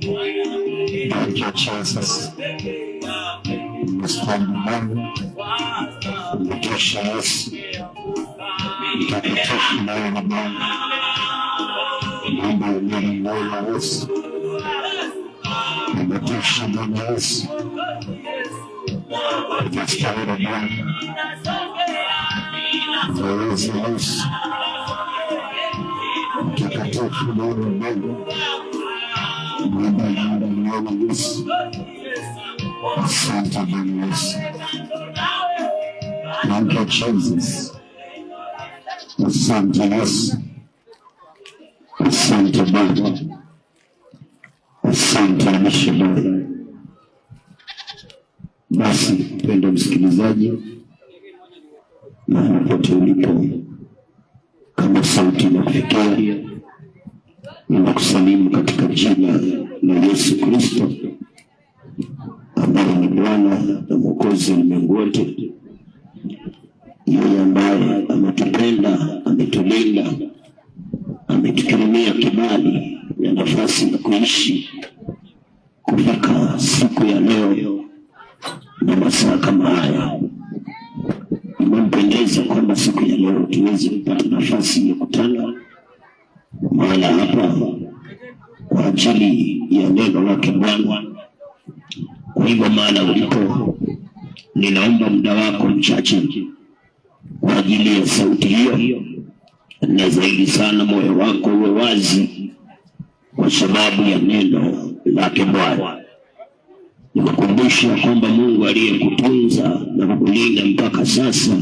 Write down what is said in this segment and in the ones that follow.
Thank you, Jesus. Respond to us. Interpretation of the Bible. Number of living warriors. Interpretation of us. The Spirit of God. There is us. Interpretation of the Bible. Santa Jesus. Thank you, Jesus. Asante Yesu. Asante Baba. Asante Mshibari. Basi mpendwa msikilizaji, na popote ulipo, kama sauti inakufikia, ninakusalimu katika jina la Yesu Kristo ambaye ni Bwana na Mwokozi wa ulimwengu wote. Yeye ambaye ametupenda, ametulinda, ametukirimia kibali na nafasi ya kuishi kufika siku ya leo na masaa kama haya. Imempendeza kwamba siku ya leo tuweze kupata nafasi ya kutana mahala hapa kwa ajili ya neno lake Bwana. Kwa hivyo mahala ulipo, ninaomba muda wako mchache kwa ajili ya sauti hiyo, na zaidi sana moyo wako uwe wazi kwa sababu ya neno lake Bwana. Nikukumbusha kwamba Mungu aliyekutunza na kukulinda mpaka sasa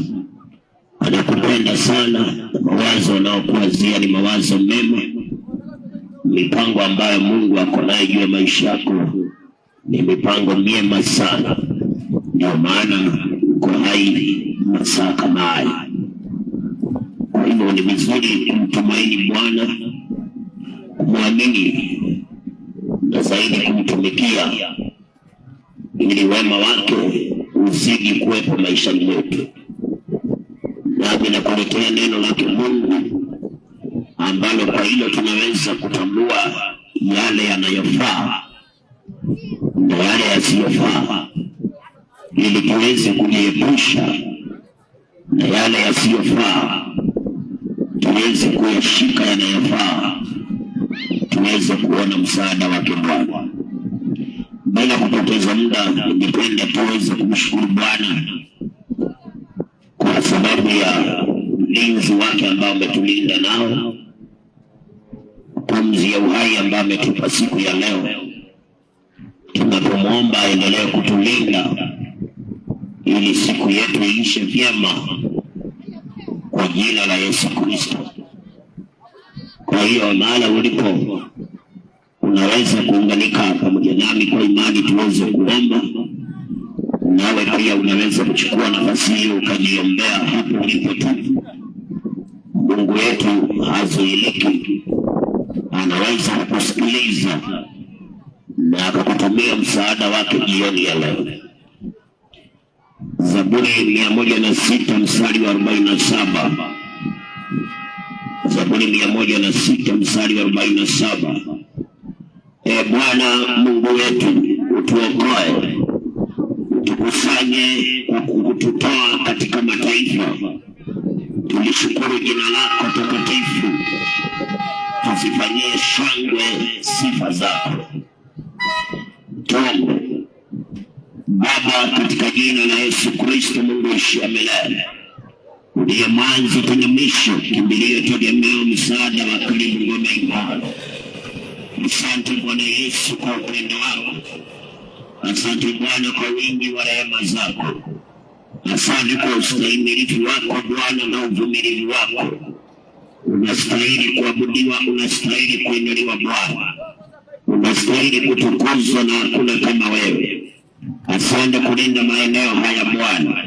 anakupenda sana, na mawazo anayokuwazia ni mawazo mema. Mipango ambayo Mungu ako nayo juu ya maisha yako ni mipango mema sana. Ndio maana uko hai masaa kama haya. Kwa hivyo ni vizuri kumtumaini Bwana, kumwamini na zaidi kumtumikia, ili wema wake uzidi kuwepo maishani mwetu. Nami nakuletea neno lake Mungu ambalo kwa hilo tunaweza kutambua yale yanayofaa na yale yasiyofaa, ili tuweze kujiepusha na yale yasiyofaa, tuweze kuyashika yanayofaa, tuweze kuona msaada wake Bwana. Bila kupoteza muda, ningependa tuweze kumshukuru Bwana kwa sababu ya ulinzi wake ambao ametulinda nao, pumzi ya uhai ambao ametupa siku ya leo. Tunapomwomba aendelee kutulinda ili siku yetu iishe vyema kwa jina la Yesu Kristo. Kwa hiyo mahala ulipo, unaweza kuunganika pamoja nami kwa imani tuweze kuomba. Nawe pia unaweza kuchukua nafasi hiyo ukajiombea hapo ulipo tu. Mungu wetu hazuiliki, anaweza kukusikiliza na akakutumia msaada wake jioni ya leo. Zaburi 106 mstari wa 47. Zaburi 106 mstari wa 47. Bwana Mungu wetu, utuokoe, utukusanye kwa kututoa katika mataifa. Tulishukuru jina lako takatifu, tuzifanyie shangwe sifa zako. Tuombe. Baba, katika jina la Yesu Kristo, Mungu ishia milele, uliye mwanzo tena mwisho, kimbilio, tegemeo, msaada wa karibu, ngome imara. Asante Bwana Yesu kwa upendo wako. Asante Bwana kwa wingi wa rehema zako. Asante kwa ustahimilivu wako Bwana na uvumilivu wako. Unastahili kuabudiwa, unastahili kuinuliwa Bwana. Unastahili kutukuzwa na hakuna kama wewe. Asante kulinda maeneo haya Bwana.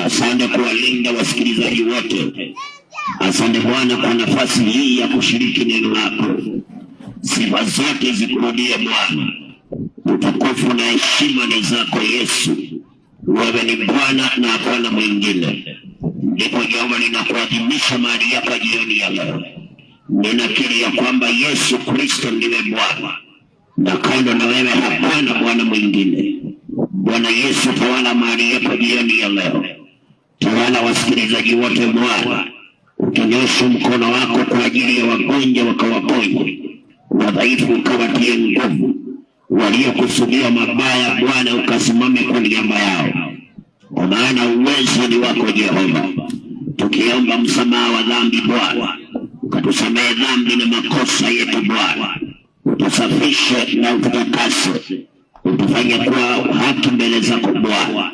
Asante kuwalinda wasikilizaji wote. Asante Bwana kwa nafasi hii ya kushiriki neno lako. Sifa zote zikurudie Bwana. Utukufu na heshima ni zako Yesu. Wewe ni Bwana na hapana mwingine. Ndipo Jehova ninakuadhimisha mahali hapa jioni ya leo. Ninakiri ya kwamba Yesu Kristo ndiwe Bwana, na kando na wewe hapana Bwana mwingine. Bwana Yesu, tawala mahali hapa jioni ya leo. Tawala wasikilizaji wote Bwana. Ukinyosha mkono wako kwa ajili ya wagonjwa wakawaponye, wadhaifu ukawatie nguvu, waliokusudia mabaya Bwana ukasimame kwa niaba yao. Kwa maana uwezo ni wako Jehova. Tukiomba msamaha wa dhambi Bwana, ukatusamehe dhambi na makosa yetu Bwana. Utusafishe na ututakase, utufanye kuwa haki mbele zako Bwana.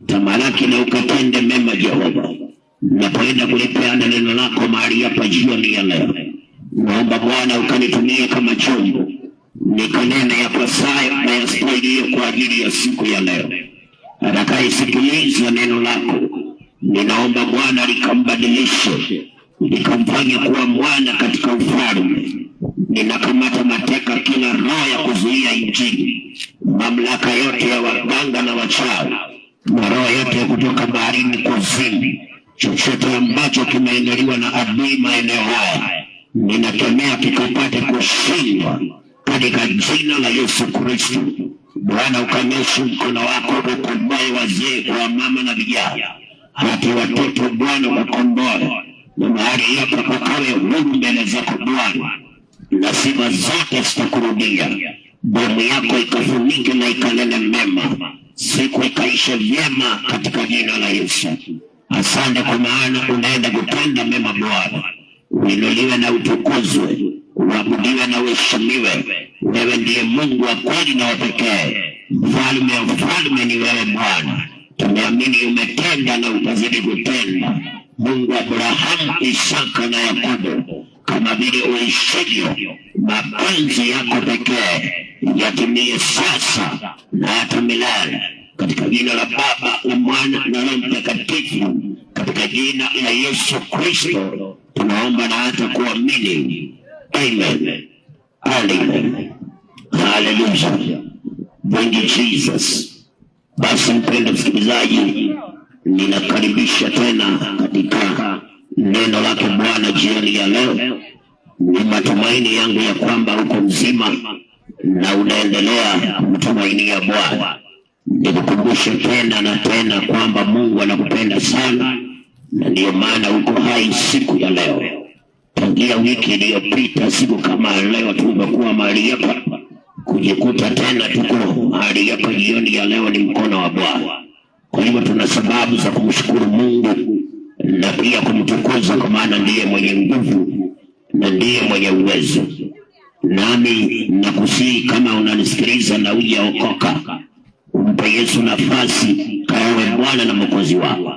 Tamalaki na ukatende mema Jehova. Napoenda kulipeana neno lako mahali hapa jioni ya leo, naomba Bwana ukanitumie kama chombo, nikanene yapasayo na yastahiliyo kwa ajili ya siku ya leo. Atakayesikiliza neno lako, ninaomba Bwana likambadilishe, likamfanya kuwa mwana katika ufalme. Ninakamata mateka kila roho ya kuzuia injili, mamlaka yote ya waganga na wachawi, na roho yote ya kutoka baharini kuzimu, chochote ambacho kimeandaliwa na adui maeneo haya, ninakemea kikapate kushindwa katika jina la Yesu Kristo. Bwana ukanyoshe mkono wako ukomboe wazee, kwa mama na vijana, hata watoto Bwana ukomboe, na mahali hapa pakawe huru mbele zako Bwana, na sifa zote zitakurudia. Damu yako ikafunike na ikanene mema, siku ikaisha vyema katika jina la Yesu. Asante kwa maana unaenda kutenda mema Bwana. Uinuliwe na utukuzwe, uabudiwe na uheshimiwe. Wewe ndiye Mungu wa kweli na wa pekee. Mfalme wa mfalme ni wewe Bwana. Tumeamini umetenda na utazidi kutenda. Mungu wa Abrahamu, Isaka na Yakobo, kama vile uishivyo, mapenzi yako pekee yatimie sasa na hata milele. Katika jina la Baba, la Mwana na Roho Mtakatifu, katika jina la Yesu Kristo tunaomba na hata kuamini. Amen. Amen. Hallelujah. Thank you Jesus. Basi mpendwa msikilizaji, ninakaribisha tena katika neno lake Bwana jioni ya leo. Ni matumaini yangu ya kwamba uko mzima na unaendelea kumtumainia Bwana. Nikukumbushe tena na tena kwamba Mungu anakupenda sana, na ndiyo maana uko hai siku ya leo. Tangia wiki iliyopita siku kama leo tumekuwa mahali hapa, kujikuta tena tuko mahali hapa jioni ya leo ni mkono wa Bwana. Kwa hivyo tuna sababu za kumshukuru Mungu na pia kumtukuza, kwa maana ndiye mwenye nguvu na ndiye mwenye uwezo. Nami nakusihi kama unanisikiliza na hujaokoka, umpe Yesu nafasi kawe Bwana na Mwokozi wako.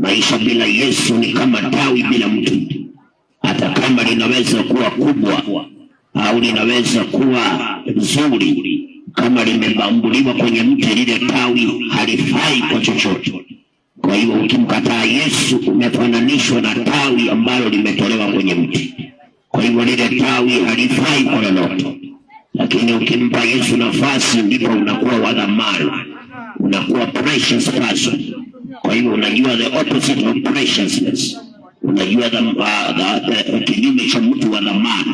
Maisha bila Yesu ni kama tawi bila mti. Hata kama linaweza kuwa kubwa au linaweza kuwa nzuri, kama limebambuliwa kwenye mti, lile tawi halifai kwa chochote. Kwa hiyo ukimkataa Yesu, umefananishwa na tawi ambalo limetolewa kwenye mti. Kwa hivyo lile tawi halifai kwa lolote. Lakini ukimpa Yesu nafasi, ndipo unakuwa wa dhamani, unakuwa precious person. Kwa hivyo unajua the opposite of preciousness. Unajua kinyume cha mtu wa dhamani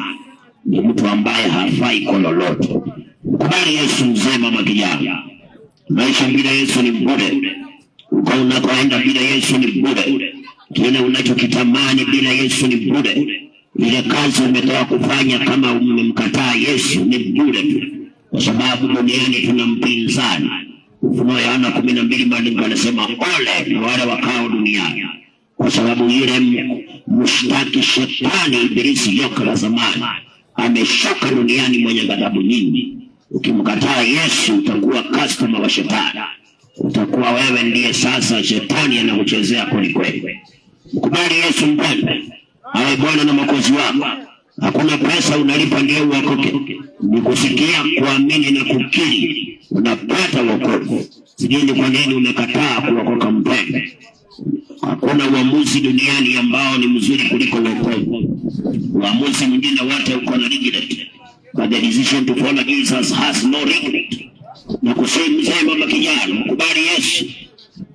ni mtu ambaye hafai kwa lolote. Kubali Yesu mzee, mama, kijana. Maisha bila Yesu ni bure. Uko unakoenda bila Yesu ni bure. Kile unachokitamani bila Yesu ni bure. Ile kazi umetoka kufanya kama umemkataa Yesu ni bure tu. Kwa sababu duniani tuna mpinzani. Ufunuo Yohana 12 maandiko yanasema ole na wale wakao duniani, kwa sababu yule mshtaki shetani ibilisi joka la zamani ameshuka duniani mwenye ghadhabu nyingi. Ukimkataa Yesu utakuwa customer wa shetani. Utakuwa wewe ndiye sasa shetani anakuchezea kweli kweli. Mkubali Yesu mpendwa, awe Bwana na Mwokozi wako. Hakuna pesa unalipa ndio uokoke. Ni kusikia, kuamini na kukiri, unapata wokovu. Sijui kwa nini umekataa kuokoka mpendwa. Hakuna uamuzi duniani ambao ni mzuri kuliko wokovu. Uamuzi mwingine wote uko na regret, but the decision to follow Jesus has no regret. Na kusema mama kijana, mkubali Yesu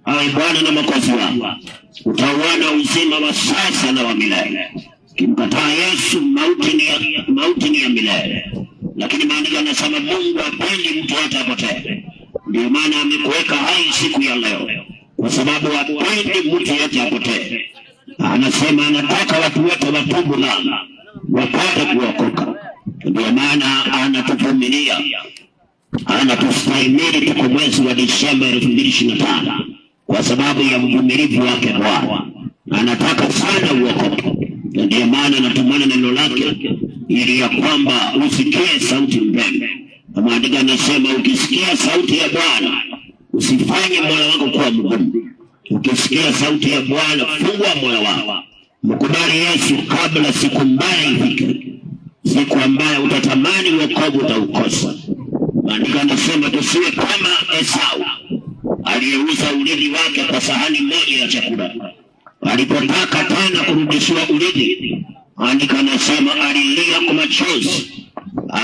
awe Bwana na Mwokozi wako, utauona uzima wa sasa na wa milele. Kimkataa Yesu, mauti ni ya milele. Lakini maandiko yanasema Mungu hapendi mtu yote apotee. Ndio maana amekuweka hai siku ya leo, kwa sababu hapendi mtu yote apotee. Anasema anataka watu wote watubu na wapate kuokoka. Ndio maana anatuvumilia, anatustahimili tuko mwezi wa Disemba 2025 kwa sababu ya uvumilivu wake Bwana. Anataka sana uokoke. Ndio maana anatumana neno lake ili ya kwamba usikie sauti mpendwa. Maandiko yanasema ukisikia sauti ya Bwana usifanye moyo wako kuwa mgumu. Ukisikia sauti ya Bwana fungua moyo wako. Mkubali Yesu kabla siku mbaya ifike. Siku ambayo utatamani wokovu utaukosa. Maandiko yanasema tusiwe kama Esau aliyeuza urithi wake kwa sahani moja ya chakula. Alipotaka tena kurudishiwa urithi, maandiko yanasema alilia kwa machozi,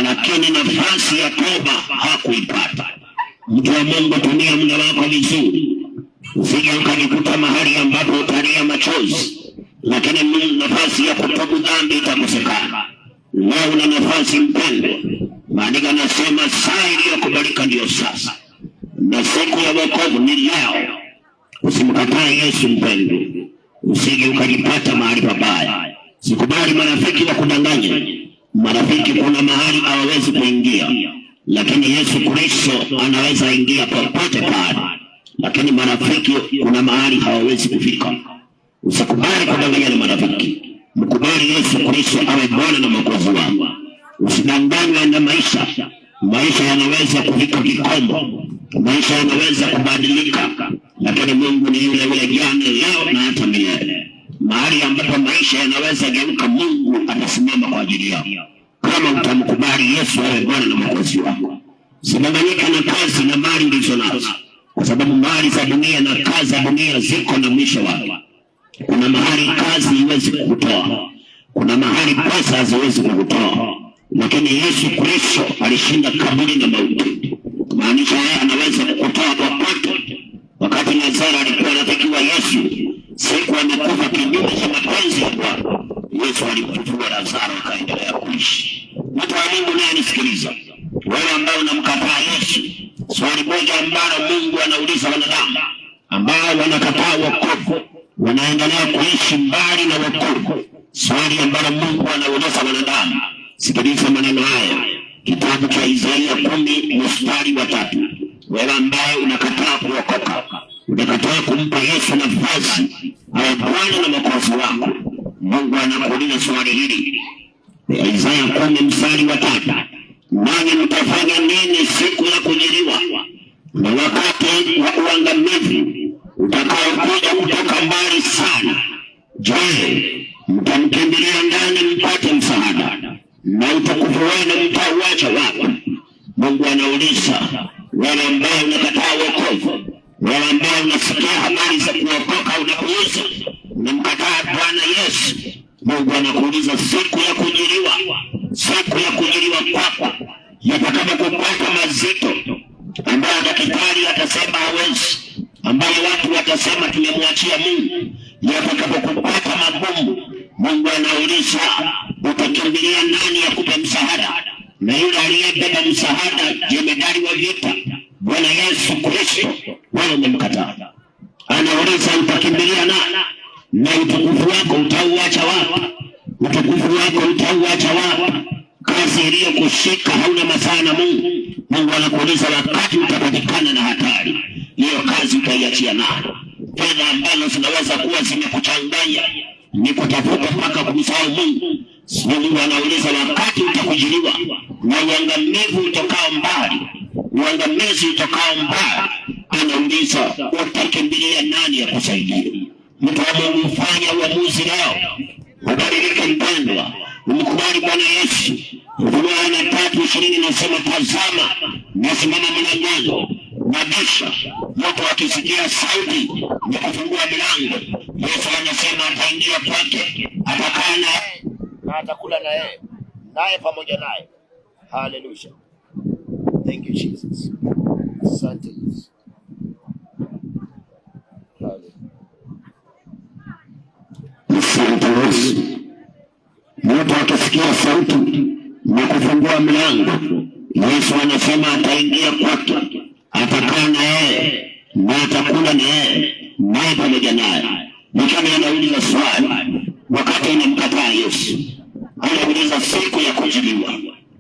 lakini nafasi ya toba hakuipata. Mtu wa Mungu, tumia muda wako vizuri, usije ukajikuta mahali ambapo utalia machozi, lakini nafasi ya kutubu dhambi itakosekana. Leo una nafasi mpendwa. Maandiko yanasema saa iliyokubalika ndio sasa, na siku ya wokovu ni leo. Usimkatae Yesu mpendwa, usije ukajipata mahali pabaya. Sikubali marafiki wa kudanganya. Marafiki kuna mahali hawawezi kuingia, lakini Yesu Kristo anaweza ingia popote pale. Lakini marafiki kuna mahali hawawezi kufika. Usikubali kudanganya na marafiki. Mkubali Yesu Kristo awe Bwana na Mwokozi wako. Usidanganywe na maisha. Maisha yanaweza kufika kikomo, maisha yanaweza kubadilika, lakini Mungu ni yule yule jana, leo na hata milele. Mahali ambapo maisha yanaweza geuka, Mungu atasimama kwa ajili yako kama utamkubali Yesu awe Bwana na Mwokozi wako. Usidanganyike na kazi na mali ulizo nazo, kwa sababu mali za dunia na kazi za dunia ziko na mwisho wake. Kuna mahali kazi haiwezi kukutoa, kuna mahali pesa haziwezi kukutoa, lakini Yesu Kristo alishinda kaburi na mauti. Maanisha yeye anaweza kukutoa popote. Wakati Lazaro alikuwa anatakiwa Yesu, siku amekufa kinyume cha mapenzi ya Bwana, Yesu alimfufua Lazaro akaendelea kuishi. Mtu wa Mungu naye nisikiliza, wewe ambao unamkataa Yesu, swali moja ambalo Mungu anauliza wanadamu ambao wanakataa wokovu, wanaendelea kuishi mbali na wokovu. Swali ambalo Mungu anauliza wanadamu, sikiliza maneno haya. Kitabu cha Isaia 10:3. Wewe ambaye unakataa kuokoka, unakataa kumpa Yesu nafasi awe Bwana na Mwokozi wako, Mungu anakuuliza swali hili. Isaia 10:3. Nanyi mtafanya nini siku ya kujiliwa na wakati wa uangamivu utakaokuja kutoka mbali sana? Je, mtamkimbilia ndani mpate msaada, na utukufu wenu mtauacha wapi? Mungu anauliza wewe ambaye unakataa wokovu, wewe ambaye unasikia habari za kuokoka unapuuza, unamkataa Bwana Yesu. Mungu anakuuliza siku ya kujiliwa, siku ya kujiliwa kwako yatakapokupata mazito ambayo daktari atasema hawezi, ambayo watu watasema tumemwachia Mungu, yatakapokupata magumu, Mungu anauliza utakimbilia nani akupe msaada? Na yule aliyebeba msaada, jemedari wa vita, Bwana Yesu Kristo, wewe umemkataa. Anauliza utakimbilia nani? Na utukufu wako utauacha wapi? Utukufu wako utauacha wapi? Kazi iliyokushika hauna masaa na Mungu. Mungu anakuuliza wakati utapatikana na hatari, hiyo kazi utaiachia nani? Fedha ambazo zinaweza kuwa zimekuchanganya ni kutafuta mpaka kumsahau Mungu. Mungu anauliza wakati utakujiliwa na uangamivu utokao mbali, uangamizi utokao mbali, anauliza utakimbilia nani ya kusaidia? Mtu wa Mungu, fanya uamuzi leo, ubadilike mpendwa, umkubali Bwana Yesu. Yohana 3:20 nasema, tazama nasimama mlangoni Nabisha, mtu akisikia sauti ni kufungua milango. Yesu anasema ataingia kwake, atakaa naye na atakula naye, naye pamoja naye. Hallelujah. Thank you Jesus. Asante Yesu. Asante Yesu. Mtu akisikia sauti na kufungua milango, Yesu anasema ataingia kwake, atakaa na yeye na atakula na yeye, naye pamoja naye. Lakini anauliza swali, wakati unamkataa Yesu, anauliza siku ya kujiliwa,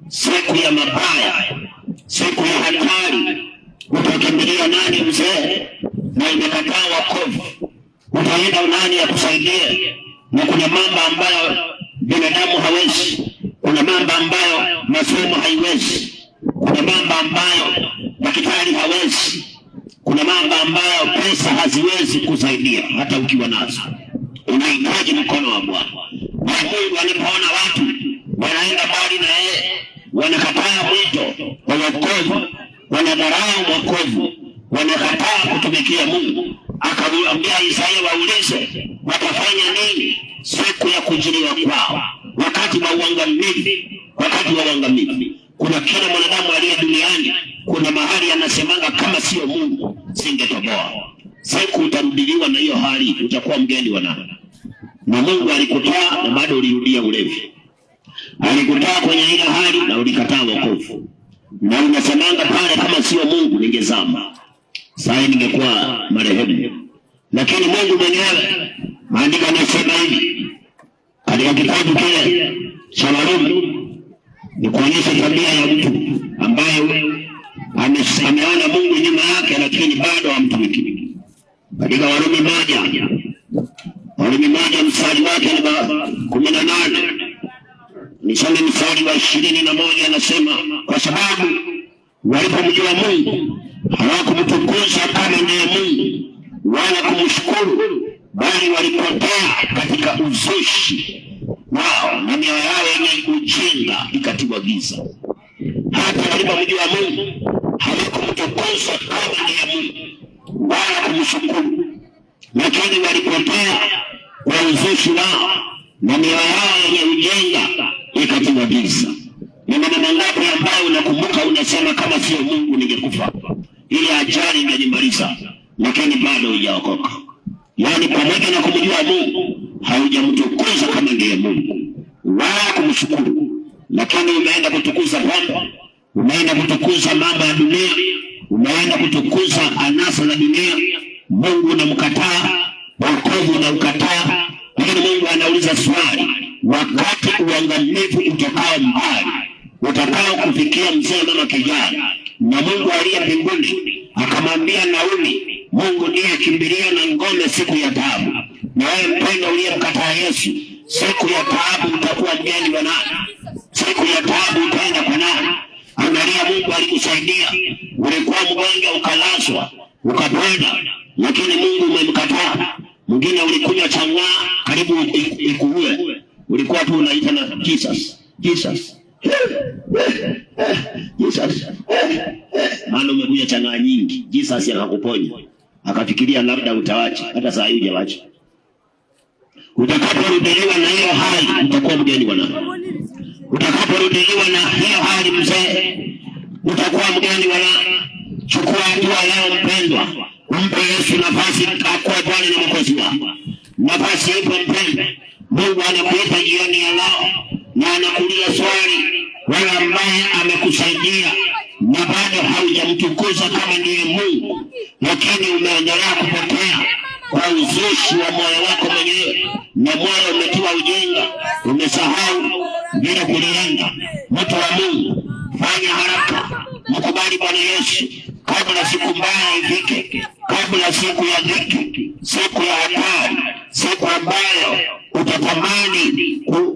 siku ya mabaya, siku ya hatari, utakimbilia nani mzee? Na umekataa wokovu, utaenda nani ya kusaidia? Na kuna mambo ambayo binadamu hawezi, kuna mambo ambayo masomo haiwezi, kuna mambo ambayo daktari hawezi, kuna mambo ambayo pesa haziwezi kusaidia. Hata ukiwa nazo, unahitaji mkono wa Bwana. Na Mungu anapoona watu wanaenda mbali na yeye, wanakataa mwito wa wokovu, wanadharau wokovu, wanakataa kutumikia Mungu, akamwambia Isaya waulize watafanya nini siku ya kujiliwa kwao, wakati wa uangamivu. Wakati wa uangamivu, kuna kila mwanadamu aliye duniani, kuna mahali anasemanga kama sio Mungu singetoboa. Siku utarudiliwa na hiyo hali, utakuwa mgeni wa nani? Na Mungu alikutoa na bado ulirudia ulevi, alikutoa kwenye ile hali na ulikataa wokovu, na unasemanga pale kama sio Mungu ningezama, sasa ningekuwa marehemu. Lakini Mungu mwenyewe, maandiko yanasema hivi katika kitabu kile cha Warumi, ni kuonyesha tabia ya mtu ambaye ameona Mungu nyuma yake lakini bado hamtumiki. Katika Warumi moja mstari wake ni 18, nisome mstari wa 21, anasema kwa sababu walipomjua Mungu hawakumtukuza kama ndiye Mungu wala kumshukuru, bali walipotea katika uzushi wao na mioyo yao yenye ujinga ikatiwa giza. Hata walipomjua Mungu hawakumtukuza kama ndiye Mungu wala kumshukuru, lakini walipotea kwa uzushi wao na mioyo yao yenye ujinga ikatiwa giza. Ni mambo mangapi ambayo unakumbuka unasema kama sio Mungu ningekufa, ili ajali ingenimaliza, lakini bado hujaokoka. Yaani pamoja na kumjua Mungu haujamtukuza kama ndiye Mungu wala kumshukuru, lakini umeenda kutukuza mambo, umeenda kutukuza mambo ya dunia, umeenda kutukuza anasa za dunia. Mungu unamkataa, wokovu unaukataa. Lakini Mungu anauliza swali, wakati uangamivu utakao mbali, utakao kufikia mzee mama kijana, na Mungu aliye mbinguni akamwambia Nauli, Mungu ndiye kimbilio na ngome siku ya taabu. Na wewe mpendwa uliyemkataa Yesu, siku ya taabu utakuwa mgeni wa nani? Siku ya taabu utaenda kwa nani? Angalia, Mungu alikusaidia. Ulikuwa mgonjwa ukalazwa ukapona, lakini Mungu umemkataa. Mwingine ulikunywa chang'aa karibu ikuue, ulikuwa tu unaita na Jesus. Maana umekunywa chang'aa nyingi, Jesus akakuponya, akafikiria labda utawacha, hata saa hii hujawacha. Utakaporudiliwa na hiyo hali utakuwa mgeni wa nani? Utakaporudiliwa na hiyo hali mzee, utakuwa mgeni wa nani? Chukua hatua leo mpendwa, umpe Yesu nafasi akuwe Bwana na Mwokozi wako. Nafasi ipo mpendwa. Mungu anakuita jioni ya leo na anakuuliza swali, wewe ambaye amekusaidia na bado haujamtukuza kama ndiye Mungu, lakini umeendelea kupotea kwa uzushi wa moyo wako mwenyewe, na moyo umetiwa ujinga, umesahau vile kulienda. Mtu wa Mungu, fanya haraka, mkubali Bwana Yesu kabla siku mbaya ifike, kabla siku ya dhiki, siku ya hatari, siku ambayo utatamani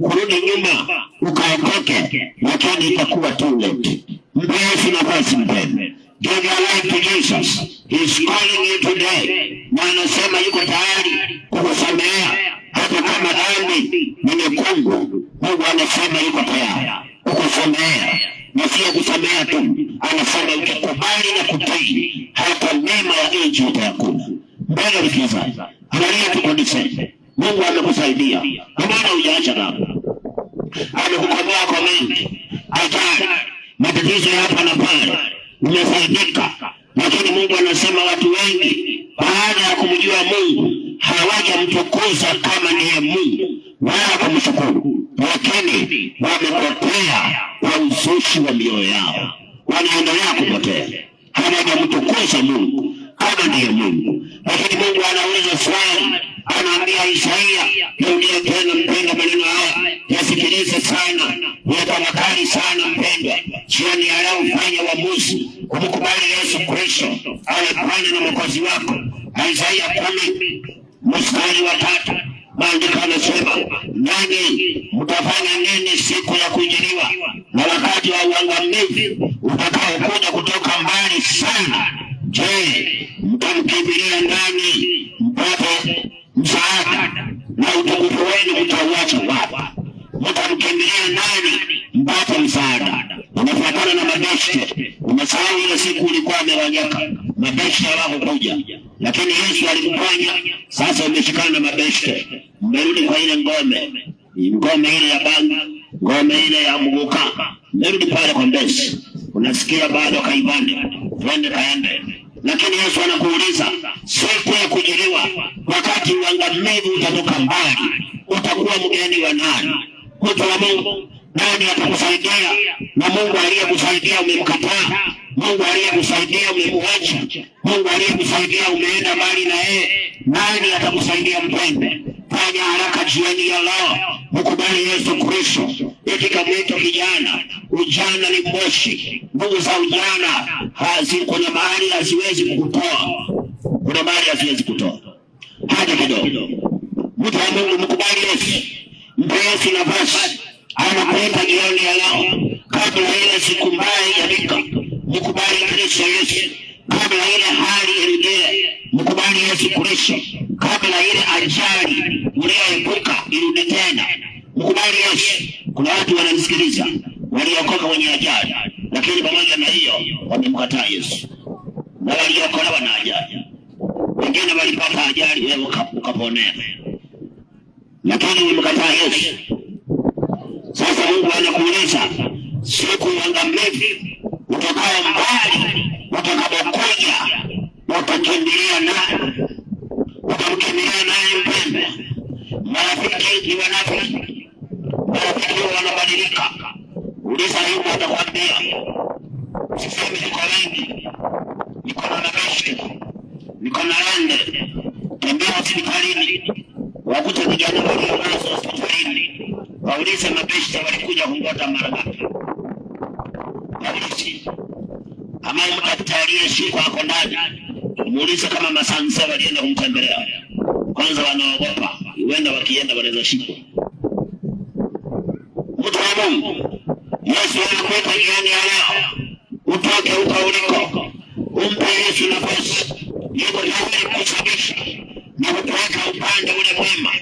kurudi nyuma ukaokoke, lakini itakuwa too late. Mpe Yesu nafasi mpendwa. Give your life to Jesus. He is calling you today. Na anasema yuko tayari kukusamea hata kama dhambi ni nyekundu. Mungu anasema yuko tayari kukusamea. Na sio kusamea tu, anasema ukikubali na kutii hata mema ya nchi utayakula. Mbele msikilizaji, angalia tukondishe. Mungu amekusaidia. Mbona hujaacha baba? Amekukomboa kwa mengi. Ajali, matatizo hapa na pale, umesaidika. Lakini Mungu anasema watu wengi baada ya kumjua Mungu hawajamtukuza kama ndiye Mungu wala kumshukuru, lakini wamepotea kwa uzushi wa mioyo yao. Wanaendelea kupotea, hawajamtukuza Mungu kama ndiye Mungu. Lakini Mungu anauliza swali, anaambia Isaia, rudia tena mpendwa maneno haya, yasikilize sana, yatafakari sana mpendwa. Jioni ya leo fanya uamuzi kumkubali Yesu Kristo awe Bwana na Mwokozi wako. Isaia 10:3, maandiko yanasema, nanyi mtafanya nini siku ya kujiliwa na wakati wa uangamivu utakaokuja kutoka mbali sana? Je, mtamkimbilia ndani mpate msaada, na utukufu wenu mtauacha wapi? Mtamkimbilia nani mpate msaada? Unafuatana na mabeshte. Umesahau ile siku ulikuwa amewanyaka, mabeshte hawakukuja, lakini Yesu alikuponya. Sasa umeshikana na mabeshte, mmerudi kwa ile ngome ile ya banga, ngome ile ya mguka, mmerudi pale kwa mbesi. Unasikia bado kaibande, twende kaende. Lakini Yesu anakuuliza, siku ya kujiliwa, wakati uangamivu utatoka mbali, utakuwa mgeni wa nani? Mtu wa Mungu, nani atakusaidia? Na Mungu aliyekusaidia umemkataa, Mungu aliyekusaidia umemwacha, Mungu aliyekusaidia umeenda mbali na yeye, nani atakusaidia mpende? Fanya haraka jioni ya leo, mkubali Yesu Kristo. Katika mwito kijana, ujana ni moshi. Nguvu za ujana kuna mahali haziwezi kukutoa, kuna mahali haziwezi kutoa hata kidogo. Mtu wa Mungu, mkubali Yesu, mpe Yesu nafasi. Anakuita jioni ya leo, kabla ile siku mbaya ifika. Mkubali Kristo Yesu kabla ile hali irudie. Mkubali Yesu Kristo kabla ile ajali uliyoepuka irudi tena. Mkubali Yesu. Kuna watu wananisikiliza waliokoka wenye ajali, lakini pamoja na hiyo wamemkataa Yesu. Na waliokolewa na ajali, wengine walipata ajali, wewe ukaponea, lakini umemkataa Yesu. Sasa Mungu anakuuliza, siku ya uangamivu utakao mbali utakapokuja, utakimbilia nani? Utamkimbilia nani mpendwa? Marafiki ni wanafiki, marafiki wanabadilika. Uliza Ayubu, atakwambia usiseme niko wengi, niko na mabeshte, niko na lande. Tembea hospitalini, wakute vijana walionazo hospitalini, waulize mabeshte walikuja kungota mara ngapi. Ama mkatalie siku ako ndani, muulize kama masanse walienda kumtembelea. Kwanza wanaogopa, huenda wakienda wanaweza shikwa. Mtu wa Mungu, Yesu anakuita jioni ya leo, utoke huko uliko, umpe Yesu nafasi. Yuko tayari kusabisha na kukuweka upande ule mwema.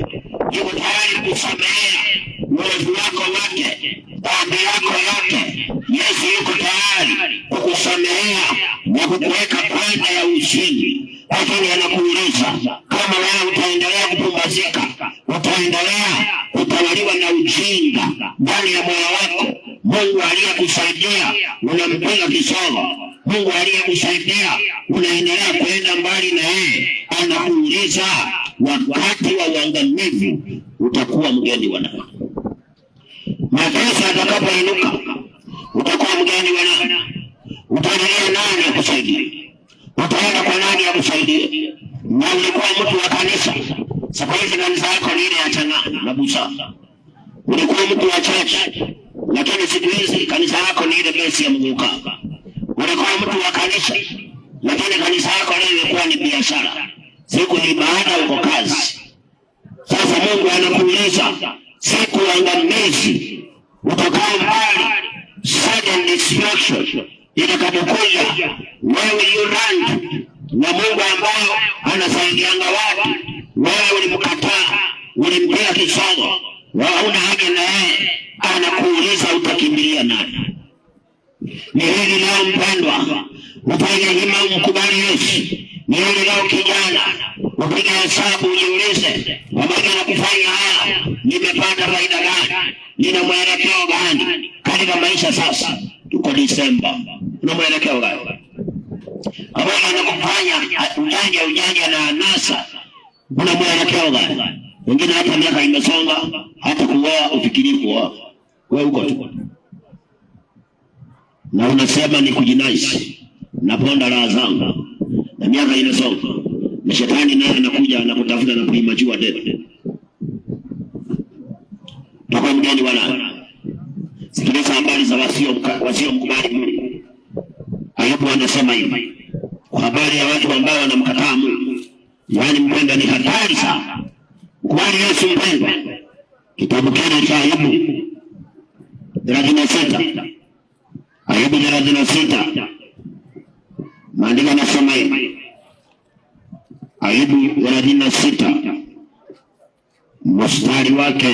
Yuko tayari kusamehea uovu wako wote, dhambi yako yote. Yesu yuko tayari kukusamehea na kukuweka pande ya ushindi. Lakini anakuuliza, kama wewe utaendelea kupumbazika, utaendelea kutawaliwa na ujinga ndani ya moyo wako, Mungu aliyekusaidia unampiga kisogo. Mungu aliyekusaidia unaendelea kwenda mbali na yeye. Anakuuliza, wakati wa uangamivu utakuwa mgeni wa nani? Mateso atakapoinuka utakuwa mgeni wa nani? Utaendelea nani akusaidie? Utaenda kwa nani akusaidie? Na ulikuwa mtu wa kanisa, siku hizi kanisa yako ni ile ya chana na busara. Ulikuwa mtu wa church, lakini siku hizi kanisa yako ni ile besi ya mguka. Ulikuwa mtu wa kanisa, lakini kanisa yako leo imekuwa ni biashara. Siku ni baada uko kazi. Sasa Mungu anakuuliza, siku ya uangamizi utakao mbali, sudden destruction itakapokuja, wewe yurand na Mungu ambaye anasaidianga watu, wewe ulimkataa, ulimpiga kisogo, hauna haja na yeye. Anakuuliza, utakimbilia nani? Ni hili leo mpendwa, upige hima mkubali Yesu. Ni hili leo kijana, upige hesabu ujiulize, pamoja na kufanya haya nimepata faida gani? Nina mwelekeo gani katika maisha sasa? Tuko Disemba. Una mwelekeo gani? Pamoja na kufanya ujanja na anasa, una mwelekeo gani? Wengine hata miaka imesonga, hata kuoa ufikiri kuoa. Wewe uko tu. Na unasema ni kujinaisi. Naponda raha zangu. Na miaka inasonga. Na shetani naye anakuja na kutafuta na kuimajua death. Toka mgeni wala. Sikiliza habari za wasio mkubali Mungu. Ayubu anasema hivi. Kwa habari ya watu ambao wanamkataa Mungu. Yaani mpendwa, ni hatari sana. Mkubali Yesu mpendwa. Kitabu kile cha Ayubu 36. Ayubu 36. Maandiko yanasema hivi. Ayubu 36 mstari wake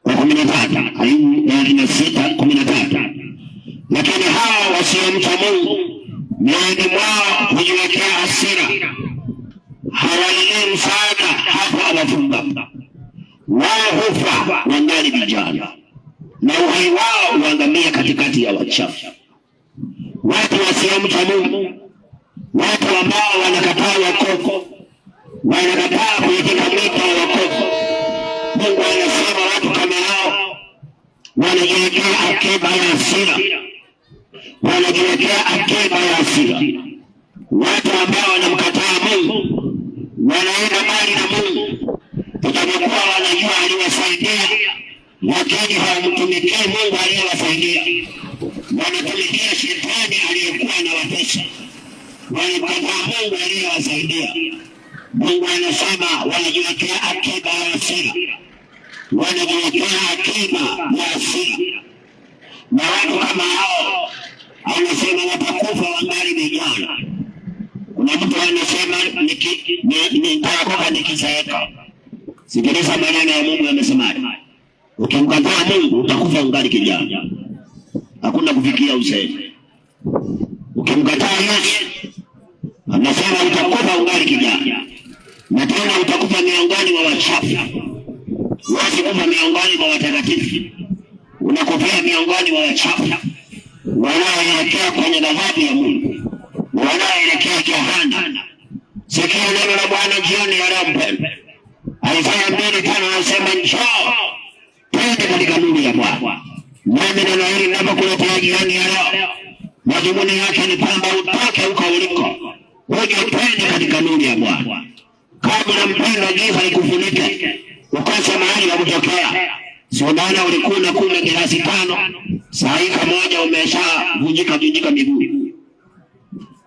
wa 13. Ayubu 36:13. Lakini hao wasiomcha Mungu miongoni mwao hujiwekea hasira, hawalii msaada hapo awafunga. Wao hufa wangali vijana, na uhai wao huangamia katikati ya wachafu. Watu wasiomcha Mungu, watu ambao wanakataa wokovu, wanakataa kuitika mwito wa wokovu. Mungu anasema watu kama hao wanajiwekea akiba ya hasira, wanajiwekea akiba ya hasira. Watu ambao wanamkataa Mungu, wanaenda mbali na Mungu, utakuwa wanajua aliwasaidia, lakini hawamtumikii Mungu aliyewasaidia. Wanatumikia shetani aliyekuwa anawatesa. Wanamkataa Mungu aliyewasaidia. Mungu anasema wanajiwekea akiba ya hasira, wanajiwekea akiba ya hasira. Na watu kama hao anasema watakufa wangali vijana. Kuna mtu anasema nitaokoka nikizeeka. Sikiliza maneno ya Mungu yamesemaje. Ukimkataa Mungu utakufa ungali kijana. Hakuna kufikia uzee. Ukimkataa Yesu anasema utakufa ungali kijana. Na tena utakufa miongoni mwa wachafu. Huwezi kufa miongoni mwa watakatifu. Unakufia miongoni mwa wachafu wanaoelekea kwenye ghadhabu ya Mungu, wanaoelekea jehanamu. Sikia neno la Bwana jioni ya leo mpendwa. Isaya 2:5 anasema njoo twende katika nuru ya Bwana. Nami neno hili ninapokuletea jioni ya leo, madhumuni yake ni kwamba utoke huko uliko, uje twende katika nuru ya Bwana. Kabla mpendwa giza ikufunike, ukose mahali ya kutokea. Sio maana ulikuwa unakunywa glasi 5, saa hii moja umeshavunjika miguu.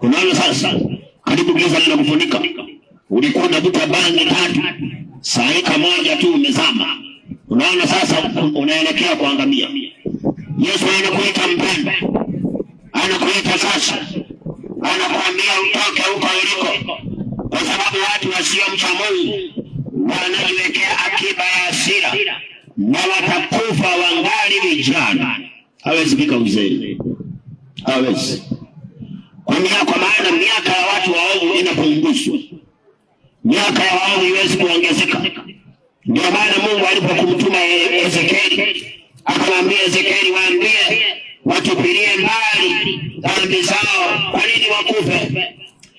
Unaona sasa karibu giza linakufunika. Ulikuwa unavuta bangi 3, saa hii moja tu umezama. Unaona sasa unaelekea kuangamia. Yesu anakuita mpendwa, anakuita sasa, anakuambia utoke huko uliko, kwa sababu watu wasiomcha Mungu wanajiwekea akiba ya hasira na watakufa wangali vijana. Hawezi fika uzee. Hawezi. Kwa maana miaka ya watu waovu inapunguzwa. Miaka ya waovu iwezi kuongezeka. Ndio maana Mungu alipokumtuma Ezekieli, akamwambia Ezekieli, waambie watupilie mbali dhambi zao. Kwa nini wakufe?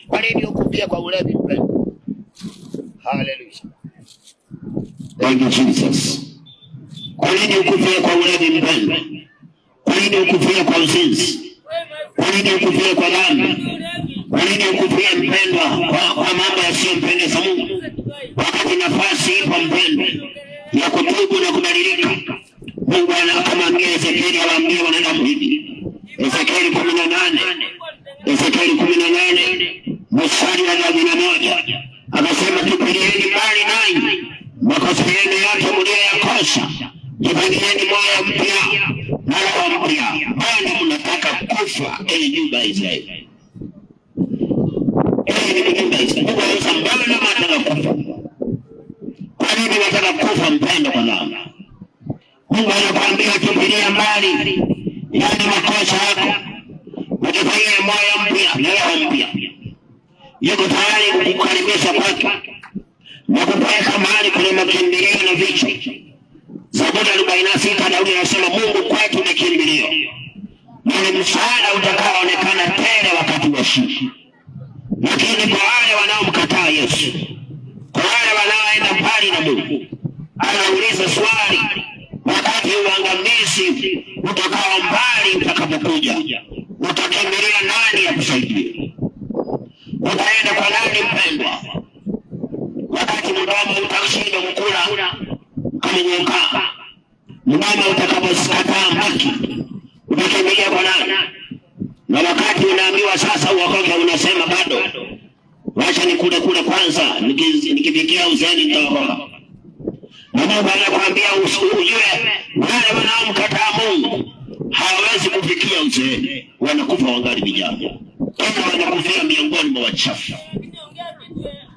Kwa nini ukufie kwa ulevi mpendwa? Hallelujah. Thank you Jesus. Kwa nini ukufie kwa ulevi mpendwa? Kwa nini ukufie kwa uzinzi? Kwa nini ukufie kwa dhambi? Kwa nini ukufie mpendwa kwa mambo yasiyompendeza Mungu? Wakati nafasi ipo mpendwa ya kutubu na kubadilika. Mungu akamwambia Ezekieli, awaambie wanadamu hivi. Ezekieli 18 mstari wa 11 akasema, tupilieni mbali nanyi makosa yenu yote mliyoyakosa, jifanyieni moyo mpya na roho mpya. Bwana mnataka kufa enyi nyumba ya Israeli. Enyi nyumba ya Israeli, Mungu anasema mbona mnataka kufa? Kwa nini mnataka kufa mpendwa kwa dhambi? Mungu anakuambia tupilia mbali yale makosa yako, ujifanyie moyo mpya na roho mpya. Yuko tayari kukukaribisha kwake na kupeleka mahali kwenye makimbilio na vicho. Zaburi 46 Daudi anasema Mungu kwetu ni kimbilio, ni msaada utakaoonekana tele wakati wa shida. Lakini kwa wale wanaomkataa Yesu, kwa wale wanaoenda mbali na Mungu, anauliza swali, wakati uangamizi utakao mbali utakapokuja, utakimbilia nani ya kusaidia? Utaenda kwa nani mpendwa? Wakati mdomo utashinda kukula kama mdomo utakapokataa haki, utakimbilia kwa nani? Na wakati unaambiwa sasa uokoke, unasema bado, wacha nikule kwanza, nikifikia uzeni nitaokoka. Na Mungu anakuambia ujue wale wanaomkataa Mungu hawawezi kufikia uzeni, wanakufa wangali vijana. Tena wanakufia miongoni mwa wachafu.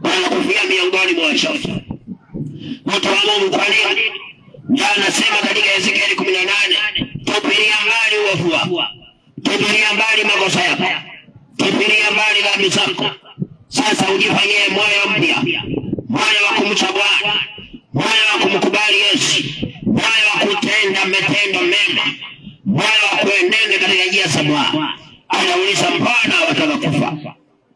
Wanakufia miongoni mwa wachafu. Mtu wa Mungu kwa nini? Ndio anasema katika Ezekieli 18, tupilia mbali uovu wako, tupilia mbali makosa yako, tupilia mbali dhambi zako. Sasa ujifanyie moyo mpya, moyo wa kumcha Bwana, moyo wa kumkubali Yesu, moyo wa kutenda matendo mema, moyo wa kuenenda katika njia za Bwana. Anauliza mbona wataka kufa?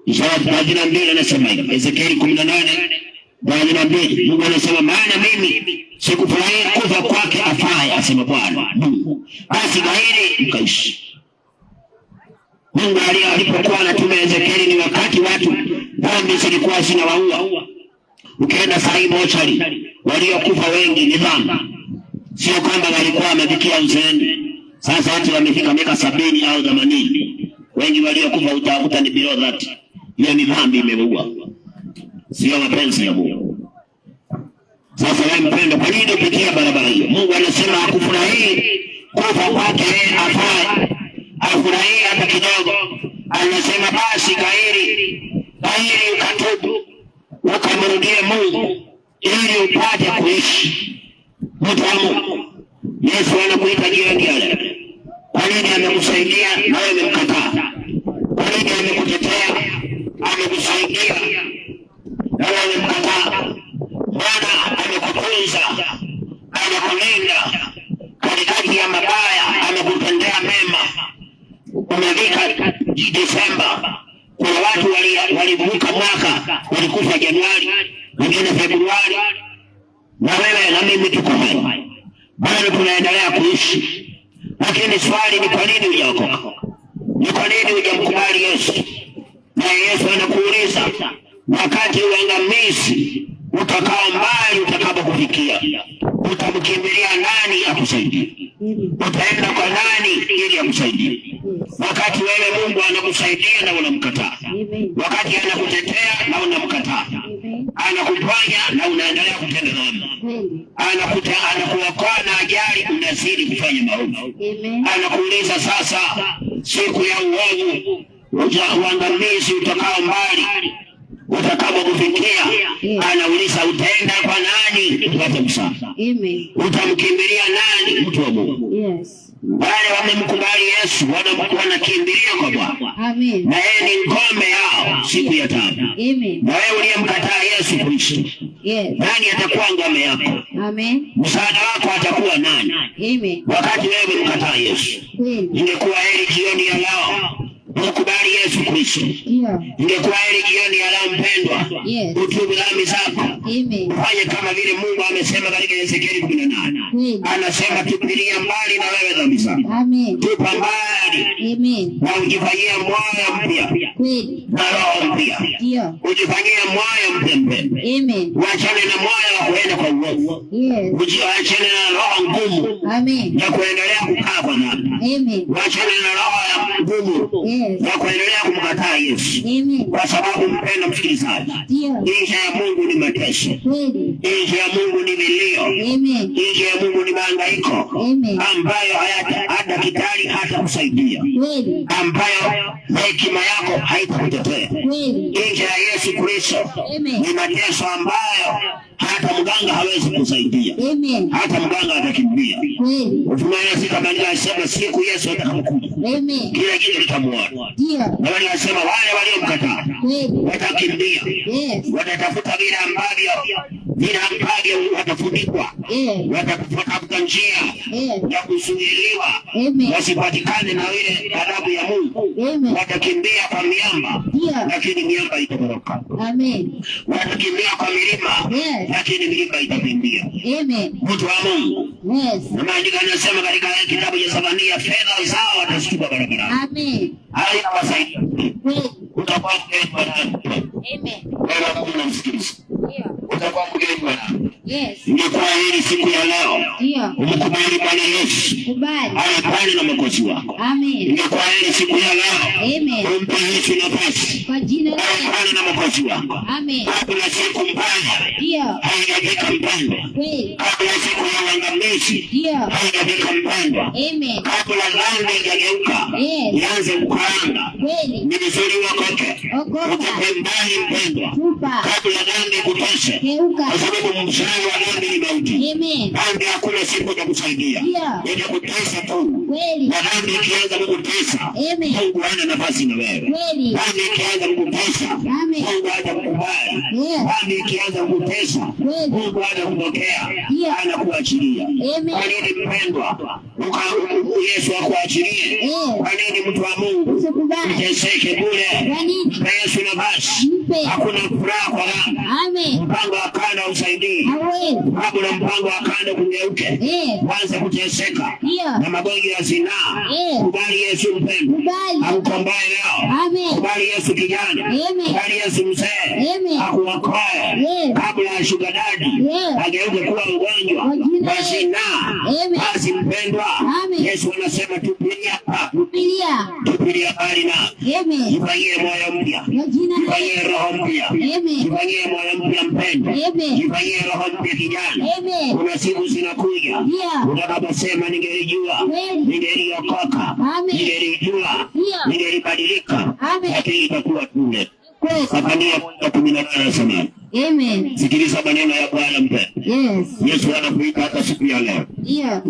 Isaya 32 anasema hivi, Ezekieli 18:32, Mungu anasema maana mimi sikufurahia kufa kwake afaye, asema Bwana Mungu, basi gairi mkaishi. Mungu alipokuwa anatumia Ezekieli ni wakati watu dhambi zilikuwa zinawaua. Ukienda sahi mochari, waliokufa wengi ni dhambi. Sio kwamba walikuwa wamefikia uzeeni. Sasa watu wamefika miaka 70 au 80. Wengi waliokufa utakuta ni below that. Hiyo ni dhambi imeua. Sio mapenzi ya Mungu. Sasa wewe mpendo, kwa nini upitia barabara hiyo? Mungu anasema hakufurahii kufa kwake afaye, afurahii hata kidogo. Anasema basi gairi ukatubu, ukamrudie Mungu ili upate kuishi. Mtu wa Mungu, Yesu anakuita jioni ya leo. Kwa nini amekusaidia na wewe umemkataa? Kwa nini amekutetea, amekusaidia na wewe umemkataa? Bwana amekutunza, amekulinda katikati ya mabaya, amekutendea mema. Umefika Desemba, kuna watu walivuka mwaka, walikufa Januari, wengine Februari, na wewe na mimi tuko hai. Bado tunaendelea kuishi. Lakini swali ni kwa nini hujaokoka? Ni kwa nini hujamkubali Yesu? Na Yesu anakuuliza wakati uangamizi utakao mbali utakapokufikia, utamkimbilia nani akusaidie? Utaenda kwa nani ili akusaidie? Wakati wewe Mungu anakusaidia na unamkataa, wakati anakutetea na unamkataa, anakuponya na unaendelea kutenda dhambi, anakuokoa na ajali, unazidi kufanya maovu. Anakuuliza sasa, siku ya uovu, uangamizi utakao mbali utakapokufikia, anauliza utaenda kwa nani upate msaada? Utamkimbilia nani? Mtu wa Mungu. Wale wamemkubali Yesu wanakimbilia kwa Bwana. Na yeye ni ngome yao siku ya taabu. Na wewe uliyemkataa Yesu Kristo, nani atakuwa ngome yako? Msaada wako atakuwa nani? Wakati wewe umemkataa Yesu. Ingekuwa heri jioni ya leo ukubali Yesu Kristo. Ingekuwa heri jioni ya leo mpendwa, utubu dhambi zako. Ufanye kama vile Mungu amesema katika Ezekieli 18. Anasema tupilia mbali na wewe dhambi zako. Tupa mbali. Na ujifanyie moyo mpya na roho mpya. Ujifanyie moyo mpya. Uachane na moyo wa kuenda kwa uovu. Uachane na roho ngumu ya kuendelea kukaa kwa dhambi. Uachane na roho ya ngumu na kuendelea kumkataa Yesu. Kwa sababu mpenda msikilizaji, nje ya Mungu ni mateso, nje ya Mungu ni milio, nje ya Mungu ni mahangaiko ambayo hata daktari hatakusaidia, ambayo hekima yako haitakutetea. Nje ya Yesu Kristo ni mateso ambayo hata mganga hawezi kusaidia. Amen. Hata mganga atakimbia. Ufunuo 6 anasema siku Yesu atakapokuja, Amen, kila jicho litamuona. ndio. Na wanasema wale waliomkataa watakimbia, watatafuta vile ambavyo watafunikwa, watatafuta njia ya kuzuiliwa wasipatikane na ile adhabu ya Mungu. Watakimbia kwa miamba, lakini miamba itatoroka. Amen. Watakimbia kwa milima, lakini milima itakimbia. Amen. Mtu wa Mungu. Yes. Na maandiko yanasema katika kitabu cha Zefania, fedha zao watazitupa barabarani. Amen. Haina wasaidia. Utakuwa mgeni wa nani? Amen. Wewe unamsikiliza. Ndio. Utakuwa mgeni wa nani? Yes. Ingekuwa hili siku ya leo, ndio, umkubali Bwana Yesu, kubali anapane na makosi wako. Amen. Ingekuwa hili siku ya leo, Amen, umpe Yesu nafasi, kwa jina la Yesu, anapane na makosi wako. Amen. Kabla siku mbaya ndio, haijafika mpendwa, kweli, kabla siku ya uangamizi ndio, haijafika mpendwa, Amen, kabla dhambi haijageuka ianze kukaanga, kweli, ni vizuri uokoke, utoke mbali mpendwa, kabla dhambi kutoshe, kwa sababu mshahara wa dhambi ni mauti. Amen. Dhambi hakuna siku ya kusaidia, itakutesa tu. Kweli. Na dhambi ikianza kukutesa, Amen, Mungu hana nafasi na wewe. Kweli. Dhambi ikianza kukutesa, Amen, Mungu hatakukubali. Dhambi ikianza kukutesa, Mungu hatakupokea, anakuachilia. Amen. Kwa nini mpendwa, Yesu akuachilie? Kwa nini mtu wa Mungu uteseke bure? Na Yesu na basi, hakuna furaha kwa dhambi. Amen. Mpango wa kanda usaidii. Kabla mpango wa kanda kugeuke, kwanza kuteseka na magonjwa ya zinaa. Kubali Yesu mpendwa, akukomboe leo. Kubali Yesu kijana, kubali Yesu mzee, akuokoe kabla ya sugar daddy ageuke kuwa mgonjwa wa zinaa. Basi mpendwa, Yesu anasema tupilia bali na jifanyie moyo mpya, jifanyie roho mpya, jifanyie moyo mpya mpendwa, jifanyie roho mpya kijana. Kuna siku zinakuja utakaposema ningelijua, ningeliokoka, ningelijua, ningelibadilika, lakini itakuwa tule. Zefania 18 anasema, Amen. Sikiliza maneno ya Bwana mpendwa. Yes. Yesu anakuita hata siku ya leo.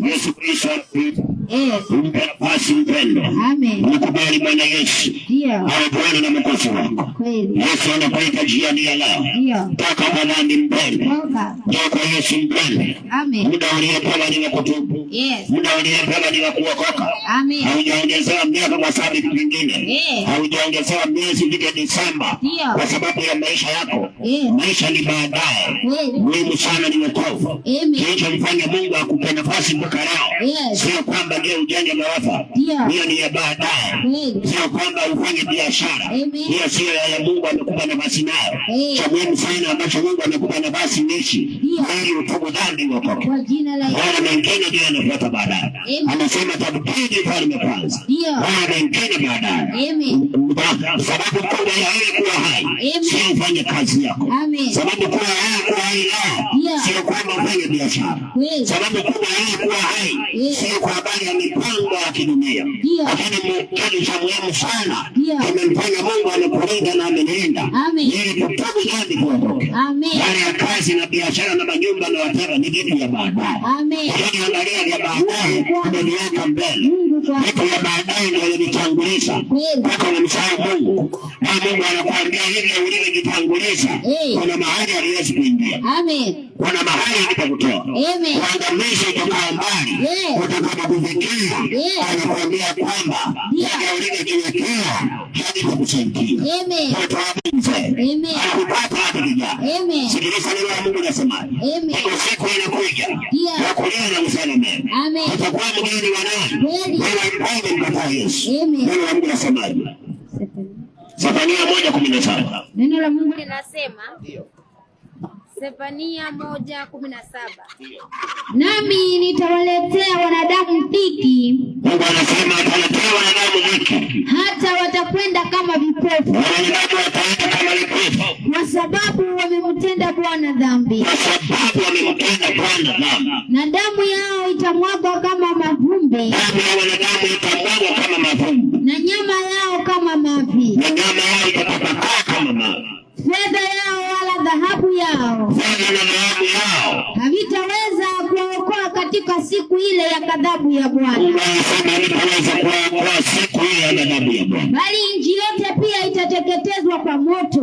Yesu Kristo anakuita. Umpe nafasi mpendwa. Amen. Mkubali Bwana Yesu. Awe Bwana na mwokozi wako. Yesu anakuita jioni ya leo. Toka kwa dhambi mpendwa. Toka Yesu mpendwa. Amen. Muda uliopewa ni wa kutubu. Muda uliopewa ni wa kuokoka. Amen. Haujaongezewa miaka kwa sababu vingine. Haujaongezewa miezi mpaka Desemba kwa sababu ya maisha yako. Maisha ni baadaye. Muhimu sana ni wokovu. Kilichomfanya Mungu akupe nafasi mpaka leo, sio kwamba ndio ujenge ghorofa. Hiyo ni ya baadaye. Sio kwamba ufanye biashara. Hiyo sio ya Mungu amekupa nafasi nayo. Cha muhimu sana ambacho Mungu amekupa nafasi nishi, ili utubu dhambi uokoke. Wala mengine ndio yanafuata baadaye. Anasema tabutini ufalme kwanza, wala mengine baadaye. Sababu kubwa ya wewe kuwa hai sio ufanye kazi yako. Sababu kuwa hai leo sio kwamba ufanye biashara. Sababu kubwa ya kuwa hai sio kwa habari ya mipango ya kidunia. Lakini kitu cha muhimu sana kimemfanya Mungu amekulinda na amenilinda ili tutubu dhambi tuokoke. Wale ya kazi na biashara na manyumba na whatever ni vitu ya baadaye. Lakini angalia vya baadaye umeniweka mbele. Vitu ya baadaye ndio yanitanguliza. Mpaka unamsahau Mungu. Na Mungu anakuambia hivi ulivyojitanguliza, kuna mahali haliwezi kuingia. Kuna mahali atakutoa. Uangamizi utokao mbali utakapokufikia, anakuambia kwamba yale ulivyojiwekea havitakusaidia. Watu wa Mungu anakupata hata kijana. Sikiliza neno la Mungu linasemaje. Iko siku inakuja ya kulia na kusema mema. Utakuwa mgeni wa nani? Wewe mpende mkataa Yesu. Neno la Mungu linasemaje? Zefania 1:17. Neno la Mungu linasema, Zefania 1:17, nami nitawaletea wanadamu dhiki. Mungu anasema ataletea wanadamu dhiki, hata watakwenda kama vipofu. Wanadamu wataenda kama vipofu, kwa sababu wamemtenda Bwana dhambi. Kwa sababu wamemtenda Bwana dhambi. Na damu yao itamwagwa kama mavumbi. Damu ya wanadamu itamwagwa kama mavumbi. Na nyama yao kama mavi. Na nyama yao itatapakaa kama mavi. Fedha yao wala dhahabu yao havitaweza kuwaokoa katika siku ile ya ghadhabu ya Bwana. Bali nchi yote pia itateketezwa kwa moto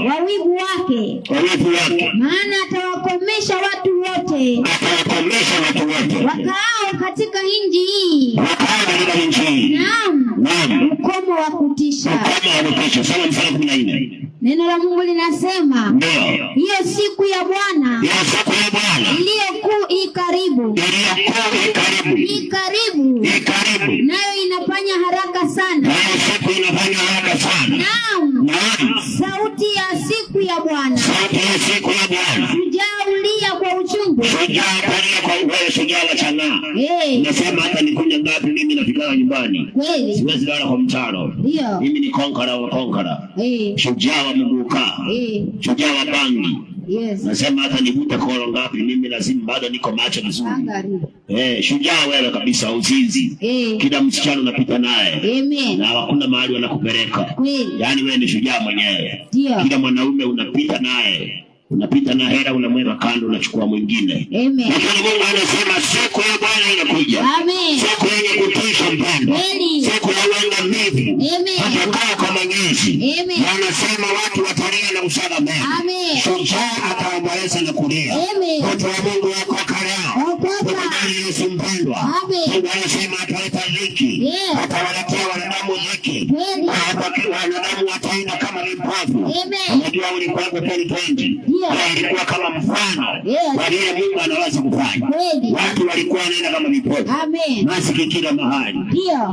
wa wivu wake. Maana atawakomesha watu wote wakaao katika nchi hii. Naam, ukomo wa kutisha. Neno la Mungu linasema hiyo siku ya Bwana iliyokuwa ikaribu, nayo inafanya haraka sana. Naam, sauti ya siku ya Bwana. Shujaa ulia kwa uchungu. Shujaa wachana. Nasema hata nikuja ngapi mimi nafika nyumbani. Kweli. Siwezi lala kwa mtaro. Ndio. Mimi ni konkara. Shujaa wa mguka. Shujaa wa bangi. Yes. Nasema hata nivute koro ngapi mimi lazima bado niko macho vizuri. Shujaa wewe kabisa uzinzi. Kila msichana unapita naye. Amen. Na hakuna mahali wanakupeleka. Kweli. Yaani wewe ni shujaa mwenyewe. Ndio. Kila mwanaume unapita naye. Unapita na hela unamweka kando unachukua mwingine. Amen. Lakini Mungu anasema siku ya Bwana inakuja. Amen. Siku yenye kutisha mpendo. Siku ya uangamivu. Amen. Hatakaa kwa Mwenyezi. Amen. Anasema watu watalia na kusaga mema. Amen. Shujaa ataomboleza na kulia. Amen. Watu wa Mungu wako kalao. Okoka. Yesu mpendwa. Amen. Mungu anasema ataleta dhiki. Atawaletea wanadamu dhiki. Hata wanadamu wataenda kama vipofu. Amen. Unajua ulimwengu 2020. Ilikuwa kama mfano wa vile Mungu anaweza kufanya. Watu walikuwa wanaenda kama vipofu. Maski kila mahali.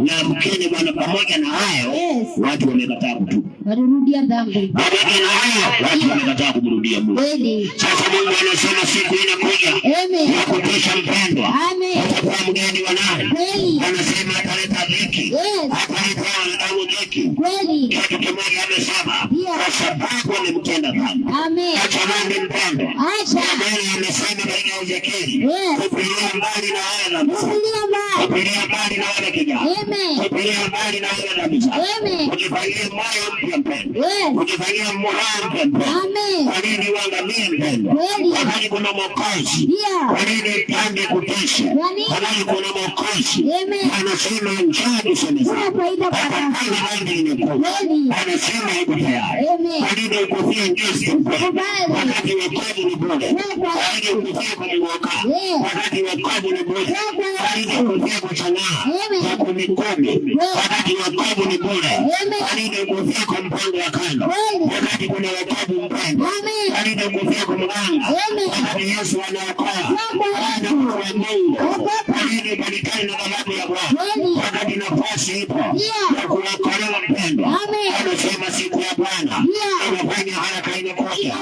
Na mkeni Bwana, pamoja na hayo watu wamekataa kutubu. Walirudia dhambi. Pamoja na hayo watu wamekataa kumrudia Mungu. Sasa Mungu anasema siku inakuja ya kutisha mpendwa. Atakuwa mgeni wa nani? Anasema ataleta dhiki. Ataleta wanadamu dhiki. Kitu kimoja amesema, kwa sababu wamemtenda dhambi. Ni mpendo. Bwana amesema katika Ezekieli, kupilia mbali na haya dhambi. Kupilia mbali na wale kijana. Kupilia mbali na wale dhambi zao. Kujifanyia moyo mpya mpendo. Kujifanyia moyo mpya mpendo. Kwa nini uangamie mpendo? Wakati kuna Mwokozi. Kwa nini dhambi kutisha? Wakati kuna Mwokozi. Anasema njoo nisemeze. Hapana dhambi imekuja. Anasema yuko tayari. Kwa nini ukufia ngezi mpendo? Wakati wokovu ni bure. Wakati ukufia kwa mwoka. Wakati wokovu ni bure. Wakati ukufia kwa chanaa. Kwa kumikumi. Wakati wokovu ni bure. Wakati ukufia kwa mpango wa kando. Wakati kuna wokovu mpendo. Wakati ukufia kwa mganga. Wakati Yesu anaokoa. Wakati kwa Mungu. Wakati palikani na ghadhabu ya Bwana. Wakati nafasi ipo ya kuokolewa mpendo. Anasema siku ya Bwana anafanya haraka inakuja.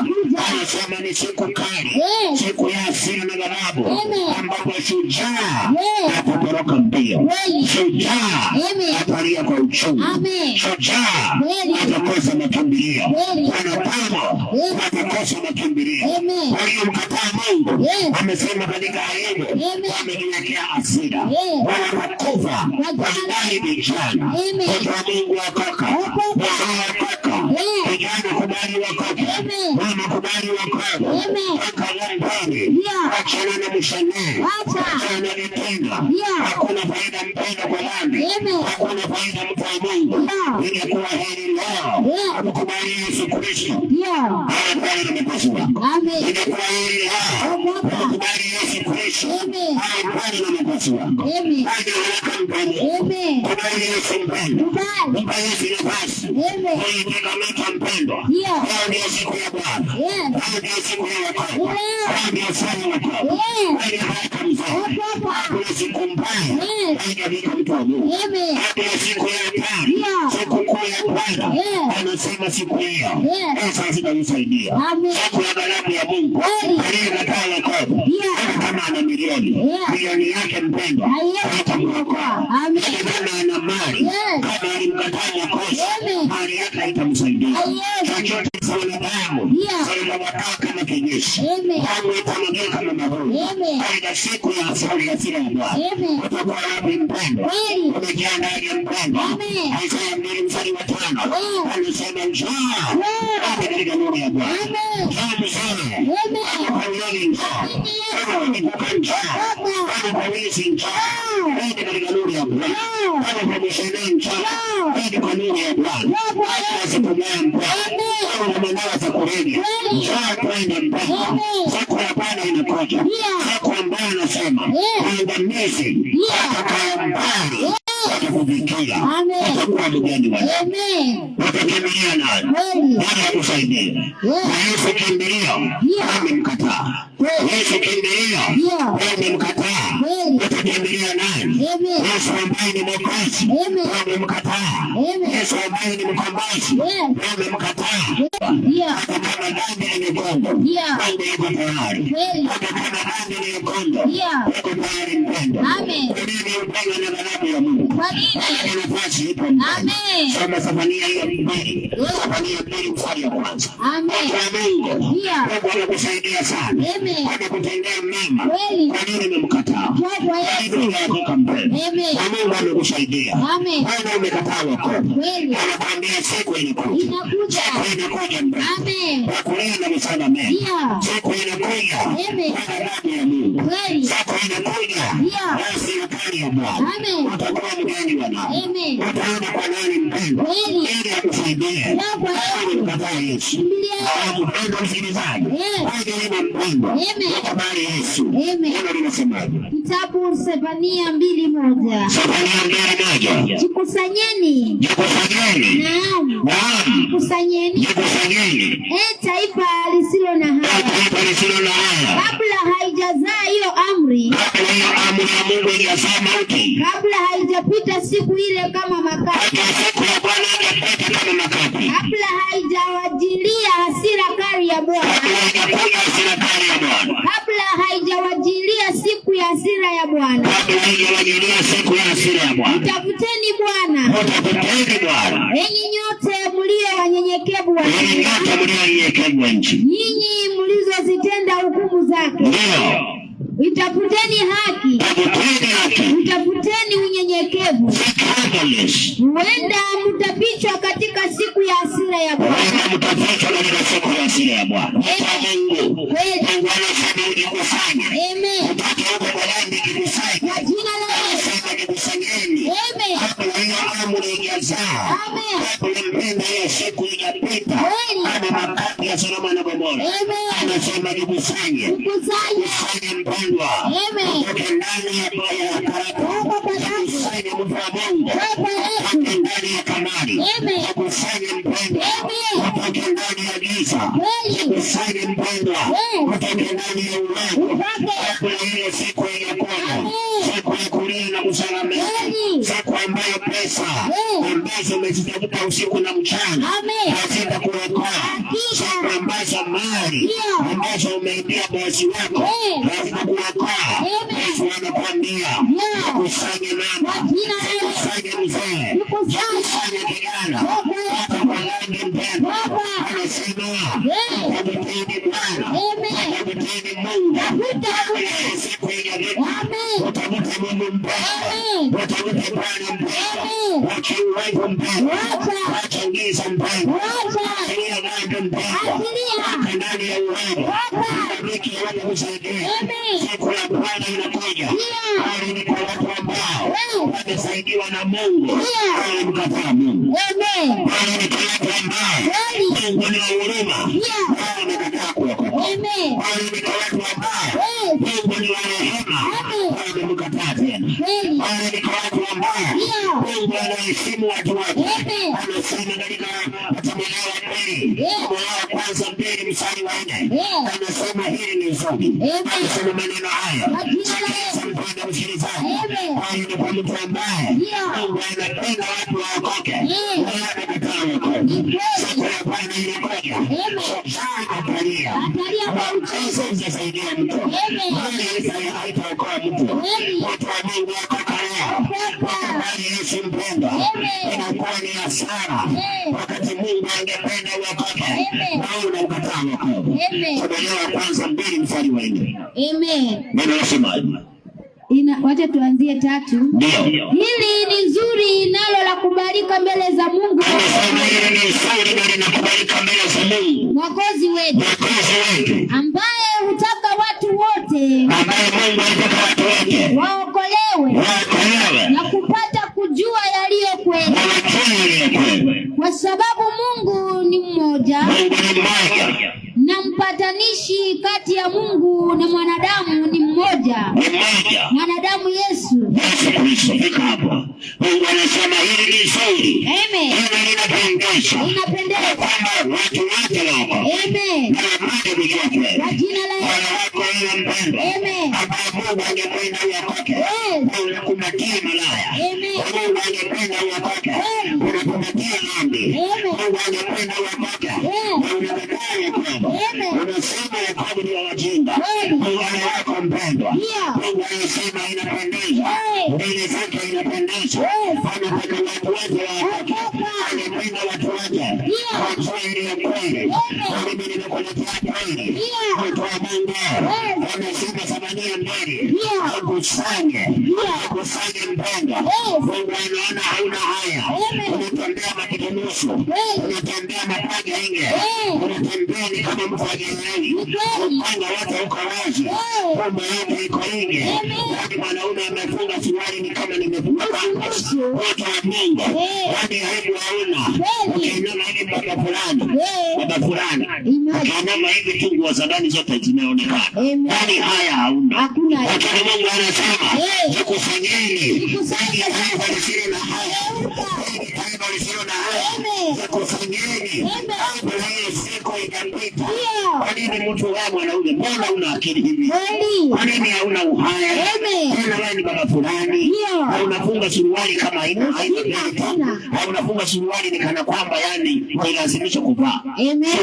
Anasema ni siku kali, siku ya hasira na ghadhabu, ambapo shujaa atatoroka mbio. Shujaa atalia kwa uchungu. Shujaa atakosa makimbilio. Wanadamu atakosa makimbilio. Waliomkataa Mungu amesema katika Ayubu wamejiwekea hasira, wanakufa wanadai vijana. Watu wa Mungu wakoka, wakoka, vijana kubali wakoka, mama kubali wakoka, waka nyumbani, wachana na mshanee, wachana na vitendo. Hakuna faida mpendo kwa dhambi, hakuna faida mtu wa Mungu. Ingekuwa heri leo amkubali Yesu Kristo, awe pale na mkosi wako. Ingekuwa heri leo amkubali Yesu Kristo, awe pale na mkosi wako. Haja haraka mpendo, kubali Yesu mpendo, mpa Yesu nafasi, kuitika mita mpendo. Leo ndio siku ya Bwana, leo ndio siku ya wokovu, leo ndio siku ya wokovu. Haja haraka mzee, hakuna siku mbaya haijafika mtu wa Mungu. Ndio siku ya hatari, siku kuu ya Bwana. Anasema siku hiyo pesa zitanisaidia. Siku ya ghadhabu ya Mungu aliyekataa wokovu, kama ana milioni yake mpendwa hatamwokoa. Kama ana mali, kama alimkataa Mwokozi, mali yake haitamsaidia. Chochote cha wanadamu kinataka kama kijeshi. Yesu. Damu itamwagika kama mavuno. Katika siku ya hasira ya Bwana. Utakuwa wapi mpendwa? Umejiandaje mpendwa? Isaya 2:5 anasema njoo katika nuru ya Bwana. Njoo mzee. Kwa nini njoo? Kwa njoo. Kwa wizi njoo. Katika nuru ya Bwana. Kwa misheni njoo. Kwa nuru ya Bwana. Asipomaa mpendwa. Kwa mandawa za kulevya. Njoo twende mpendwa. Siku ya Bwana inakuja. Siku ambayo anasema maangamizi atakayo mbali watakufikia. Watakuwa mgeni wako. Watakimbilia nani? Nani akusaidie? Yesu kimbilia, wamemkataa. Yesu kimbilia, wamemkataa. Watakimbilia nani? Yesu ambaye ni Mwokozi, wamemkataa. Yesu ambaye ni mkombozi, wamemkataa. Hata kama dhambi ni nyekundu, Mungu yuko tayari. Hata kama dhambi ni nyekundu, yuko tayari mpendwa. Ulimi upendwa na ghadhabu ya Mungu. Nafasi ipo mpendwa. Soma Zefania 2. Zefania 2 mstari wa kwanza. Mungu anakusaidia sana. Anakutendea mema. Kwa nini umemkataa? Kwa nini unaanguka mbele? Mungu amekusaidia. Wewe umekataa wokovu. Anakuambia siku inakuja. Siku inakuja mpendwa. Wakulia na msaada mengi. Siku inakuja. Ghadhabu ya Mungu. Siku inakuja. Serikali ya Bwana. Utakuwa mgeni wa nani? Utaenda kwa nani mpendwa? Ili akusaidie. Umemkataa Yesu. Mpendwa msikilizaji. Wewe ni mpendwa. Ukubali Yesu. Neno linasemaje? Kitabu Zefania 2:1. Zefania 2:1. Jikusanyeni. Jikusanyeni. Naam. Kusanyeni. Jikusanyeni. Taifa lisilo na haya. Taifa lisilo na haya. Kabla haijazaa hiyo amri. Kabla hiyo amri ya Mungu haijazaa mauti. Kabla haijapita siku ile kama makapi. Siku ya Bwana haijapita kama makapi. Kabla haijawajilia hasira kali ya Bwana. Kabla hasira kali ya Bwana. Kabla haijawajilia siku ya hasira ya Bwana. Kabla haijawajilia siku ya hasira ya Bwana. Mtafuteni Bwana. Mtafuteni Bwana. Enyi nyote mlio wanyenyekevu wa nchi. Enyi nyote mlio wanyenyekevu wa nchi. Nyinyi mlizozitenda hukumu zake. Ndio. Itafuteni haki. Tafuteni haki. Utafuteni unyenyekevu. Huenda mtapitwa katika siku ya hasira ya Bwana. Huenda mtapitwa katika siku ya hasira ya Bwana. Mungu. Mungu anasema ujikusanye. Utake huko kwa dhambi jikusanye. Kwa jina la Yesu. Jikusanyeni. Kabla hiyo amri haijazaa. Kabla mpenda hiyo siku haijapita. Kama makapi ya Sodoma na Gomora. Anasema jikusanye. Jikusanye mpendwa. Utoke ndani ya karata. Jikusanye mtu wa Mungu. Utoke ndani ya kamari. Jikusanye mpendwa. Utoke ndani ya giza. Jikusanye mpendwa. Utoke ndani ya uwepo. Kabla hiyo siku inakuja. Siku ya kulia na kusalamia. Siku ambayo pesa ambazo umezitafuta usiku na mchana hazita kuokoa. Siku ambazo mali ambazo umeibia bosi wako hazita kuokoa. Yesu anakuambia kusanye mama, kusanye mzee, kusanye kijana, hata kwa nani mpendwa. Anasema tafuteni Bwana, tafuteni Mungu. Siku inafika utafuta Mungu mpendwa, utafuta Bwana mpendwa, wacha uovu mpendwa, wacha giza mpendwa, achilia dhambi mpendwa, weka ndani ya uovu, rafiki watakusaidia. Siku ya Bwana inakuja. Hali ni kwa watu ambao wamesaidiwa na Mungu, walimkataa Mungu. Hali ni kwa watu ambao Mungu ni wa huruma, wamekataa kuokoka. Hali ni kwa watu ambao Mungu ni wa rehema, wamemkataa tena. Hali ni kwa watu ambao Mungu anaheshimu watu wake. Anasema katika Samueli wa kwanza 2 mstari wa 4, anasema hili ni zuri. Anasema maneno haya mpenda msikilizaji. Hali ni kwa mtu ambaye Mungu anapenda watu waokoke, wamekataa wokovu. Siku ya Bwana inakuja. Atalia kwa ucheza utasaidia mtu. Hali haitaokoa mtu. Watu wa Mungu wakoka leo. Wakubali Yesu mpendwa. Inakuwa ni hasara wakati Mungu angependa uokoke na unakataa wokovu. Yakobo. Amen. Timotheo wa kwanza 2:4. Amen. Neno nasemaje? Wacha tuanzie 3. Ndio. Hili ni nzuri nalo la kubalika mbele za Mungu. Anasema hili ni nzuri na linakubalika mbele za Mungu Mwokozi wetu, ambaye hutaka watu wote waokolewe na kupata kujua yaliyo kweli, kwa sababu Mungu ni mmoja na mpatanishi kati ya Mungu na mwanadamu ni mmoja, mwanadamu Yesu Kristo. Fika hapo. Mungu anasema hili ni nzuri. Amen. Inapendeza. Watu wote wako. Amen. Kwa jina la Yesu. Amen. Mungu angependa uokoke. Unakumbatia malaya. Amen. Mungu angependa uokoke. Unakumbatia dhambi. Mungu angependa uokoke. Unakataa Yakobo. Unasema Yakobo ni wajinga. Mungu anawako mpendwa. Mungu anasema inapendeza. Mbele zake inapendeza. Anataka watu wote waokoke. Anapenda watu wote. Wajue ile kweli. Mimi nimekuletea kweli. Watu wa Mungu. Anasema Samania mbele. Akusanye mpendwa. Mungu anaona hauna haya. Unatembea makitanusu. Unatembea mapaja inge. Unatembea ni kama mtu hajielewi. Upanga wote uko wazi. Pombe yote iko inge. Yaani mwanaume amefunga suruali ni kama nimefunga pangos. Watu wa Mungu. Yaani haibu hauna. Ukiinama hivi baba fulani. Ukiinama hivi tu nguo za ndani zote zimeonekana. Yaani haya hauna. Lakini Mungu anasema zikusanyeni. Taifa lisilo na haya. Taifa lisilo na haya. Zikusanyeni. Kabla hiyo siku ikapita. Kwa nini mtu wewe mwanaume mbona una akili hivi? Kwa nini hauna uhaya? Tena wewe ni baba fulani. Unafunga suruali kama haina unafunga suruali ni kana kwamba yani unalazimisha kuvaa.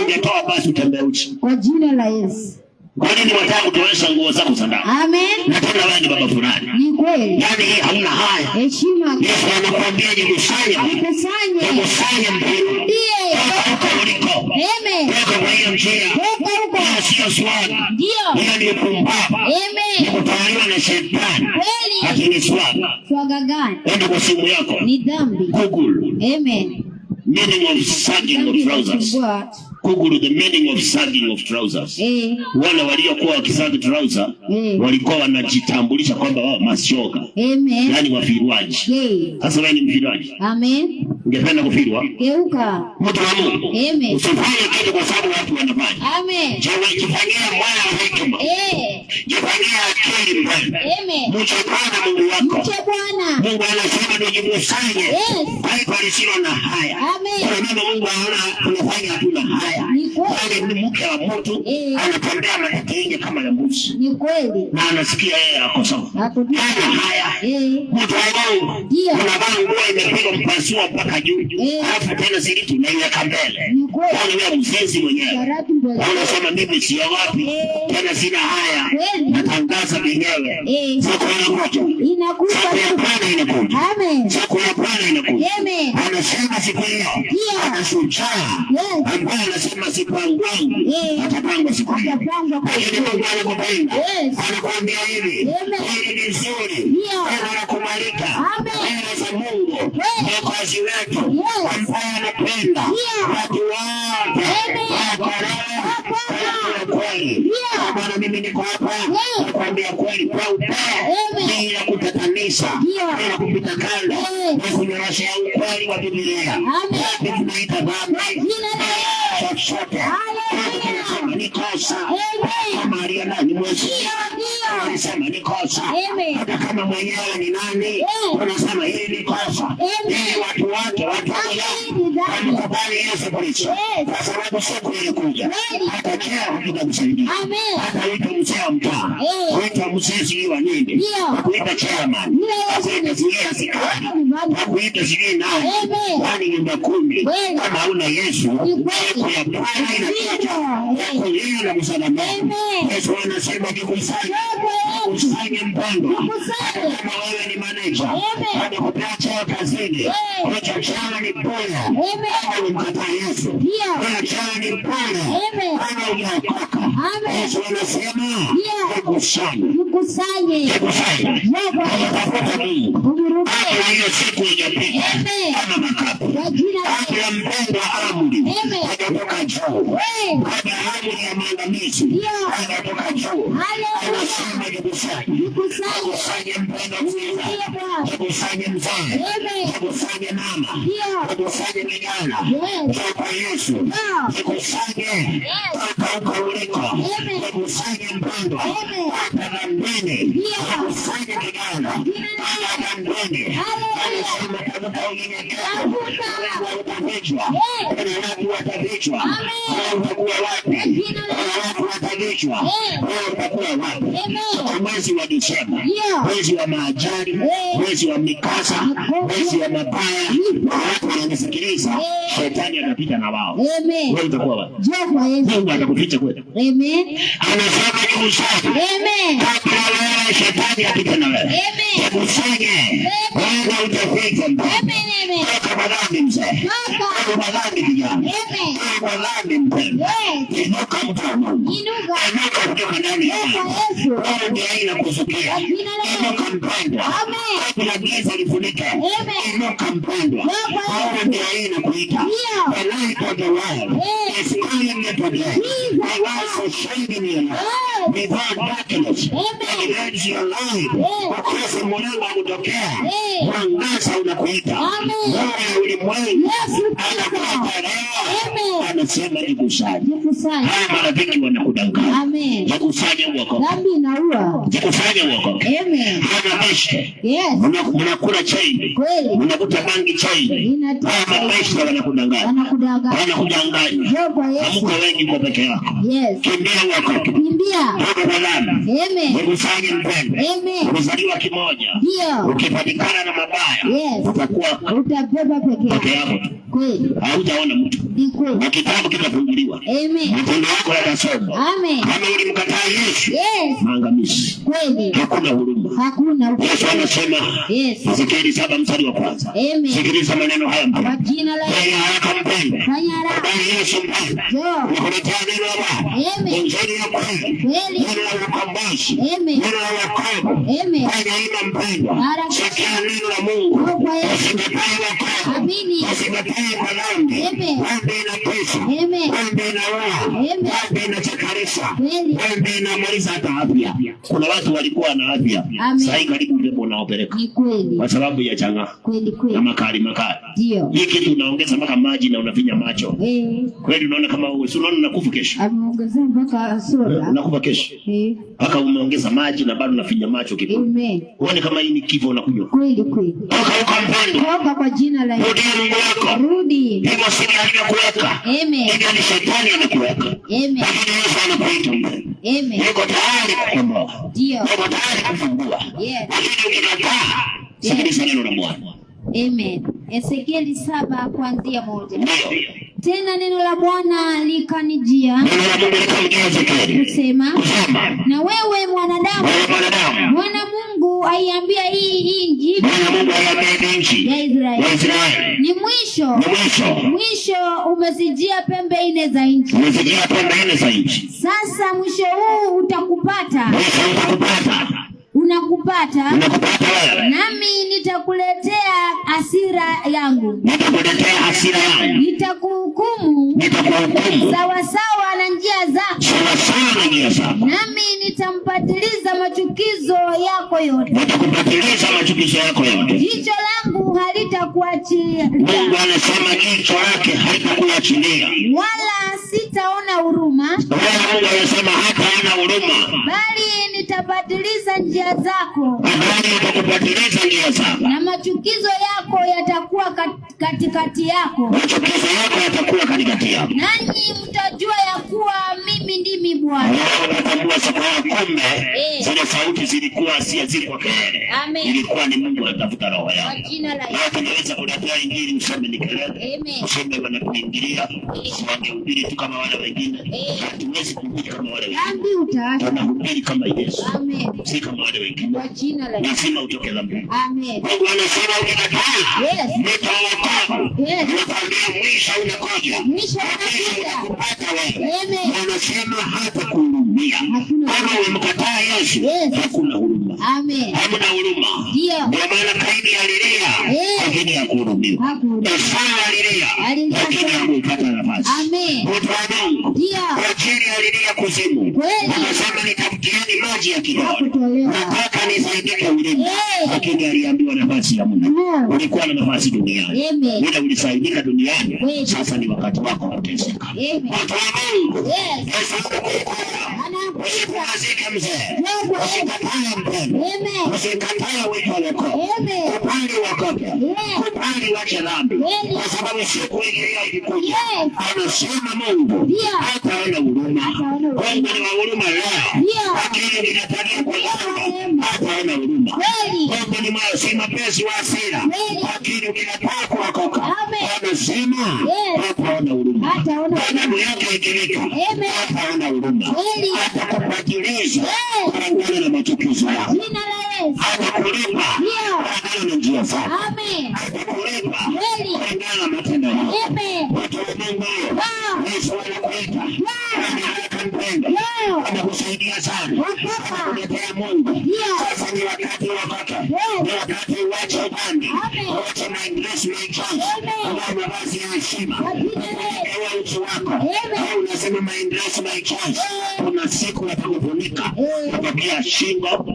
Ungetoa basi utembee uchi. Kwa jina la Yesu. Kwa nini wataka kutoesha nguo zako za ndani? Amen. Na tena wewe ni baba fulani. Ni kweli. Yaani hauna haya. Heshima. Yesu anakuambia jikusanye. Jikusanye mbele. Ndiye. Huko uliko. Amen. Huko kwa hiyo njia. Huko. Sio swali. Ndio. Hiyo ndio pumbavu. Amen. Kutawaliwa na shetani. Kweli. Lakini swali. Swaga gani? Enda kwa simu yako. Ni dhambi. Google. Amen. Meaning of sagging of trousers. Google the meaning of sagging of trousers. Wale waliokuwa wakisagi trouser walikuwa wanajitambulisha kwamba wao mashoga. Amen. Yaani wafirwaji. Sasa wewe ni mfirwaji. Amen. Ungependa kufirwa? Geuka. Mtu wa Mungu. Amen. Usifanye kitu kwa sababu watu wanafanya. Amen. Jifanyie moyo wa hekima. Jifanyie akili mbele. Amen. Mche Bwana Mungu wako. Mche Bwana. Mungu anasema ndio jikusanye. Taifa lisilo na haya. Amen. Kwa maana Mungu anaona tunafanya hatuna haya. Ni kweli. Ni mke wa mtu anatembea matatizo kama ya mbuzi. Ni kweli. Na anasikia yeye ako sawa. Hana haya. Mtu wa Mungu. Unavaa nguo imepigwa mpasua mpaka juu. Alafu tena zilitu na iweka mbele. Ni kweli. Yaani wewe mzezi mwenyewe. Unasema mimi siogopi. Tena sina haya. Natangaza mwenyewe. Siku inakuja. Amen. Siku ya Bwana inakuja. Amen. Anasema siku hiyo. Anashujaa. Ambaye anasema sipangwangu. Atapangwa siku hiyo. Lakini Mungu anakupenda. Anakuambia hivi. Hili ni nzuri. Anakumalika. Mbele za Mungu. Mwokozi wetu. Ambaye anapenda. Watu wote. Kweli. Bwana mimi niko hapa. Nakwambia kweli kwa upeo. Bila kutatanisha. Bila kupita kando. Na kunyorosha ukweli wa Biblia. Tunaita dhambi. Chochote. Ni kosa. Kama aliona ni mwezi. Anasema ni kosa. Hata kama mwenyewe ni nani. Unasema hili ni kosa. Ili watu wote wamkubali Yesu Kristo. Kwa sababu siku ilikuja. Hata cheo kitakusaidia. Hata uitwa mzee wa mtaa. Uitwa mzee sijui wa nini. Kuita chairman. Kuita sijui askari. Kuita sijui nani. Yaani nyumba 10. Kama hauna Yesu. Siku ya Bwana inakuja. Kulia na msalaba. Yesu anasema jikusanye. Jikusanye mpendwa. Kama wewe ni manager. Anakupea cheo kazini. Unachochana ni bora. Kama umkataa Yesu, achana pale. Kama hujaokoka, Yesu anasema nikusanye. Tafuta Mungu kabla hiyo siku haijapita. Kama makapu kabla mpendwa amri hajatoka juu, kabla amri ya maangamizi hajatoka juu, anasema nikusanye mpendwa mzima, nikusanye mzee, nikusanye mama, nikusanye vijana, kwa Yesu, nikusanye toka uliko, nikusanye mpendwa hata mbele, nikusanye vijana hata mbele, anasema tafuta unyenyekevu, utavishwa, watu watavishwa, utakuwa wapi? Watu watavishwa, utakuwa wapi? Mwezi wa Disemba, mwezi wa maajali, mwezi wa mikasa, mwezi wa mabaya, watu wananisikiliza, shetani atapita na wao. Wewe utakuwa wapi? Mungu atakuficha kweli. Anasema nikusanye. Kabla wewe shetani apite na wewe. Nikusanye. Wewe utafika mbele. Toka kwa dhambi mzee. Toka kwa dhambi kijana. Toka kwa dhambi mpendwa. Inuka mtu wa Mungu. Inuka kutoka ndani yako. Wewe ndiye inakuzukia. Inuka mpendwa. Kabla giza lifunike. Inuka mpendwa. Wewe ndiye inakuita. The light of the world is calling you today. The light is shining in you. Without darkness, it lights your life. Wakati mwanangu kutokea, mwangaza unakuita. Wewe ulimwengu anakuita leo. Anasema nikusanye. Haya marafiki wanakudanganya. Nikusanye uokoke. Nikusanye uokoke. Hana meshte. Mnakula chaini. Mnakuta bangi chaini. Haya mabeshte wanakudanganya. Wanakudanganya. Hamuko wengi kwa peke yako. Kimbia uokoke. Toka kwa dhambi. Nikusanye mpendwa. Ukizaliwa kimoja, ukipatikana na mabaya, utabeba peke yako. Hautaona mtu. Na kitabu kitafunguliwa. Matendo yako yatasomwa. Kama ulimkataa Yesu, maangamizi. Hakuna huruma. Yesu anasema, Ezekieli 7 mstari wa 1. Sikiliza maneno haya mpendwa. Yeye haraka mpendwa. Bali Yesu mpendwa. Nikuletea neno la Bwana. Injili ya kweli. Neno la ukombozi. Neno la wokovu. Fanya hima mpendwa. Sikia neno la Mungu. Usikatae wokovu. Usikatae kwa dhambi. Dhambi inatesa. Dhambi inaua. Dhambi inachakarisha. Dhambi inamaliza hata afya. Kuna watu walikuwa na afya. Sasa karibu ndipo unaopeleka. Kwa sababu ya changa. Na makali. Hii kitu unaongeza mpaka maji na unafinya macho. Kweli unaona kama wewe unaona unakufa kesho. Ameongeza mpaka soda. Unakufa kesho. Mpaka umeongeza maji na bado unafinya macho kipo. Uone kama hii ni kifo unakunywa. Kweli. Toka mpendwa. Toka kwa jina la Yesu. Rudi. Hivyo sisi alikuweka. Hivyo ni shetani anakuweka. Lakini Yesu anakuita. Yuko tayari kukomboa. Yuko tayari kufungua. Lakini ukikataa, sikiliza neno la Bwana. Ezekieli 7 kuanzia 1. Tena neno la Bwana likanijia kusema, na wewe mwanadamu, Bwana Mungu aiambia hii nchi ya Israeli, ni mwisho umesijia pembe 4 za nchi. Sasa mwisho huu utakupata. Unakupata nami nitakuletea hasira yangu. Nitakuhukumu sawasawa na njia zako. Nami nitampatiliza machukizo yako yote. Jicho langu halitakuachilia. Mungu anasema jicho lake halitakuachilia. Wala sitaona huruma. Mungu anasema hataona huruma. Bali nitapatiliza njia zako. Na machukizo yako yatakuwa katikati yako. Nanyi mtajua ya kuwa mimi ndimi Bwana. Unatambua sasa kumbe zile sauti zilikuwa si zilikuwa kelele. Ilikuwa ni Mungu anatafuta roho yako. Kwa jina la Yesu. Tunaweza kuletea injili useme ni kelele. Useme wanakuingilia. Usihubiri tu kama wale wengine. Hatuwezi kuhubiri kama wale wengine. Dhambi utaacha. Tunahubiri kama Yesu. Amen. Si kama wale wengine. Kwa jina la Yesu. Lazima utoke dhambi. Amen. Mungu anasema ukikataa. Yes. Nitaokoa. Yes. Nitakwambia mwisho unakuja. Mwisho unakuja. Kupata wewe. Amen. Anasema hata kuhurumia. Kama umemkataa Yesu, hakuna huruma. Amen. Hamna huruma. Ndio. Ndio maana Kaini alilia, lakini hakuhurumiwa. Esau alilia, lakini hakupata nafasi. Amen. Mtu wa Mungu. Ndio. Racheli alilia kuzimu. Akasema nitafutieni maji ya kiroho. Nataka nisaidike ulimi. Lakini aliambiwa nafasi ya Mungu. Ulikuwa na nafasi duniani. Wewe ulisaidika duniani. Sasa ni wakati wako kuteseka. Mtu wa Mungu. Usipumzike mzee. Usikatae mpendo. Usikatae wito wako. Kupali wakoke. Kupali wache dhambi. Kwa sababu siku ile ilikuja. Anasema Mungu hataona huruma. Mungu ni wa huruma leo. Lakini ninatarajia kwa Mungu hataona huruma. Mungu ni mwasi mapesi wa hasira. Lakini ukikataa kuokoka. Anasema hataona huruma. Damu yake ikilika. Hataona huruma. Atakupatiliza kulingana na machukizo yako. Atakulipa kulingana na njia zako. Atakulipa kulingana na matendo yako. Watu wa Mungu, Yesu anakuita. Anataka mpendo. Anakusaidia sana. Anakuletea Mungu. Sasa ni wakati wako. Ni wakati uache dhambi. Uache maendeleo mengi. Ndio mavazi ya heshima. Ewe uchi wako. Unasema maendeleo mengi. Kuna siku watakufunika. Utapia shingo.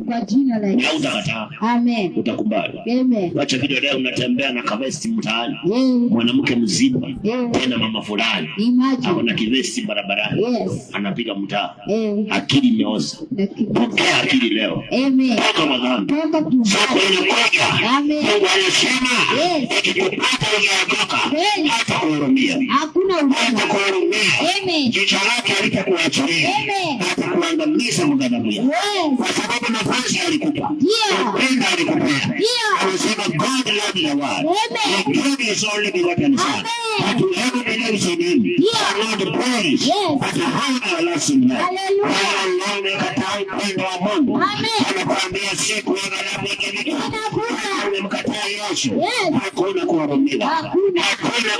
Kwa jina la Yesu. Utakataa. Amen. Utakubali. Amen. Wacha video leo unatembea na kavesti mtaani. Mwanamke mzima. Tena mama fulani. Hapo na kivesti barabarani. Anapiga mtaa. Akili imeoza. Pokea akili leo. Amen. Toka madhambi. Soko inakuja. Amen. Mungu anasema ikikupata ujaokoka hata kuhurumia. Hakuna huruma. Hata kuhurumia. Amen. Jicho lake halitakuachilia. Hata kuangamiza mghadhabu yako. Kwa sababu nafasi alikupa. Upendo alikupea. Anasema God loved the world. He gave his only begotten son. That whoever believes in him shall not perish, but have everlasting life. Hallelujah. Umekataa upendo wa Mungu. Anakuambia siku ya ghadhabu ikifika. Umemkataa Yesu. Hakuna kuhurumiwa. Hakuna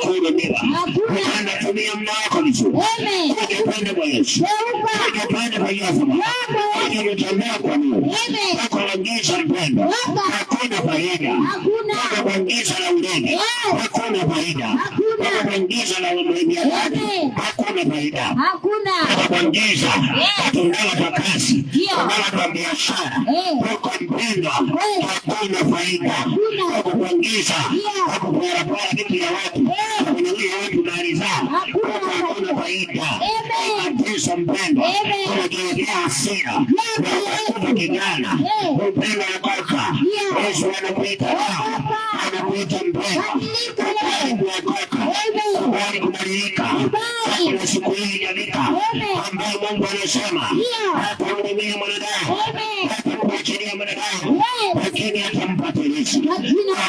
kuhurumiwa. Unatumia muda wako vizuri. Ungependa kwa Yesu. Ungependa kwa Yesu. Ungependa kwa Mungu. Kuongeza mpendo. Hakuna faida. Kuongeza la ulemi. Hakuna faida. Kuongeza la ulemi. Hakuna faida. Kuongeza tunala kwa kazi. Tunala kwa biashara. Kwa mpendo. Hakuna faida. Kuongeza kwa vitu ya watu. Kununulia watu mali zao. Hakuna faida. Kuongeza mpendo. Kuongeza hasira. Kwa kijana. Upendo wakoka. Yesu anakuita leo. Anakuita mpendo. Kuokoka. Kubali kubadilika. Kuna siku hii inafika ambayo Mungu anasema hatahurumia mwanadamu. Hatakuachilia mwanadamu. Lakini atampatilisha.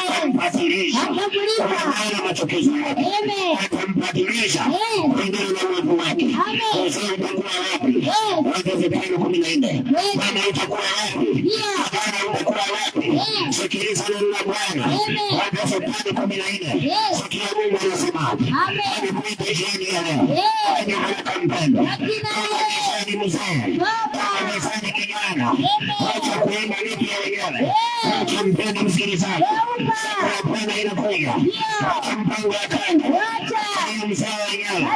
Atampatilisha. Kulingana machukizo yake. Atampatilisha kulingana na uovu wake. Sasa utakuwa wapi? Wazazi 5:14. Mama utakuwa wapi? Baba utakuwa wapi? Sikiliza neno la Bwana. Wazazi 5:14. Sikia Mungu anasema. Anakuita jioni ya leo. Anakuita mpendo. Anakuita mzee. Anakuita kijana. Acha kuimba lipi ya wenyewe. Acha mpendo msikilizaji. Sasa inakuja. Acha mpango wa kando. Acha mzee wenyewe.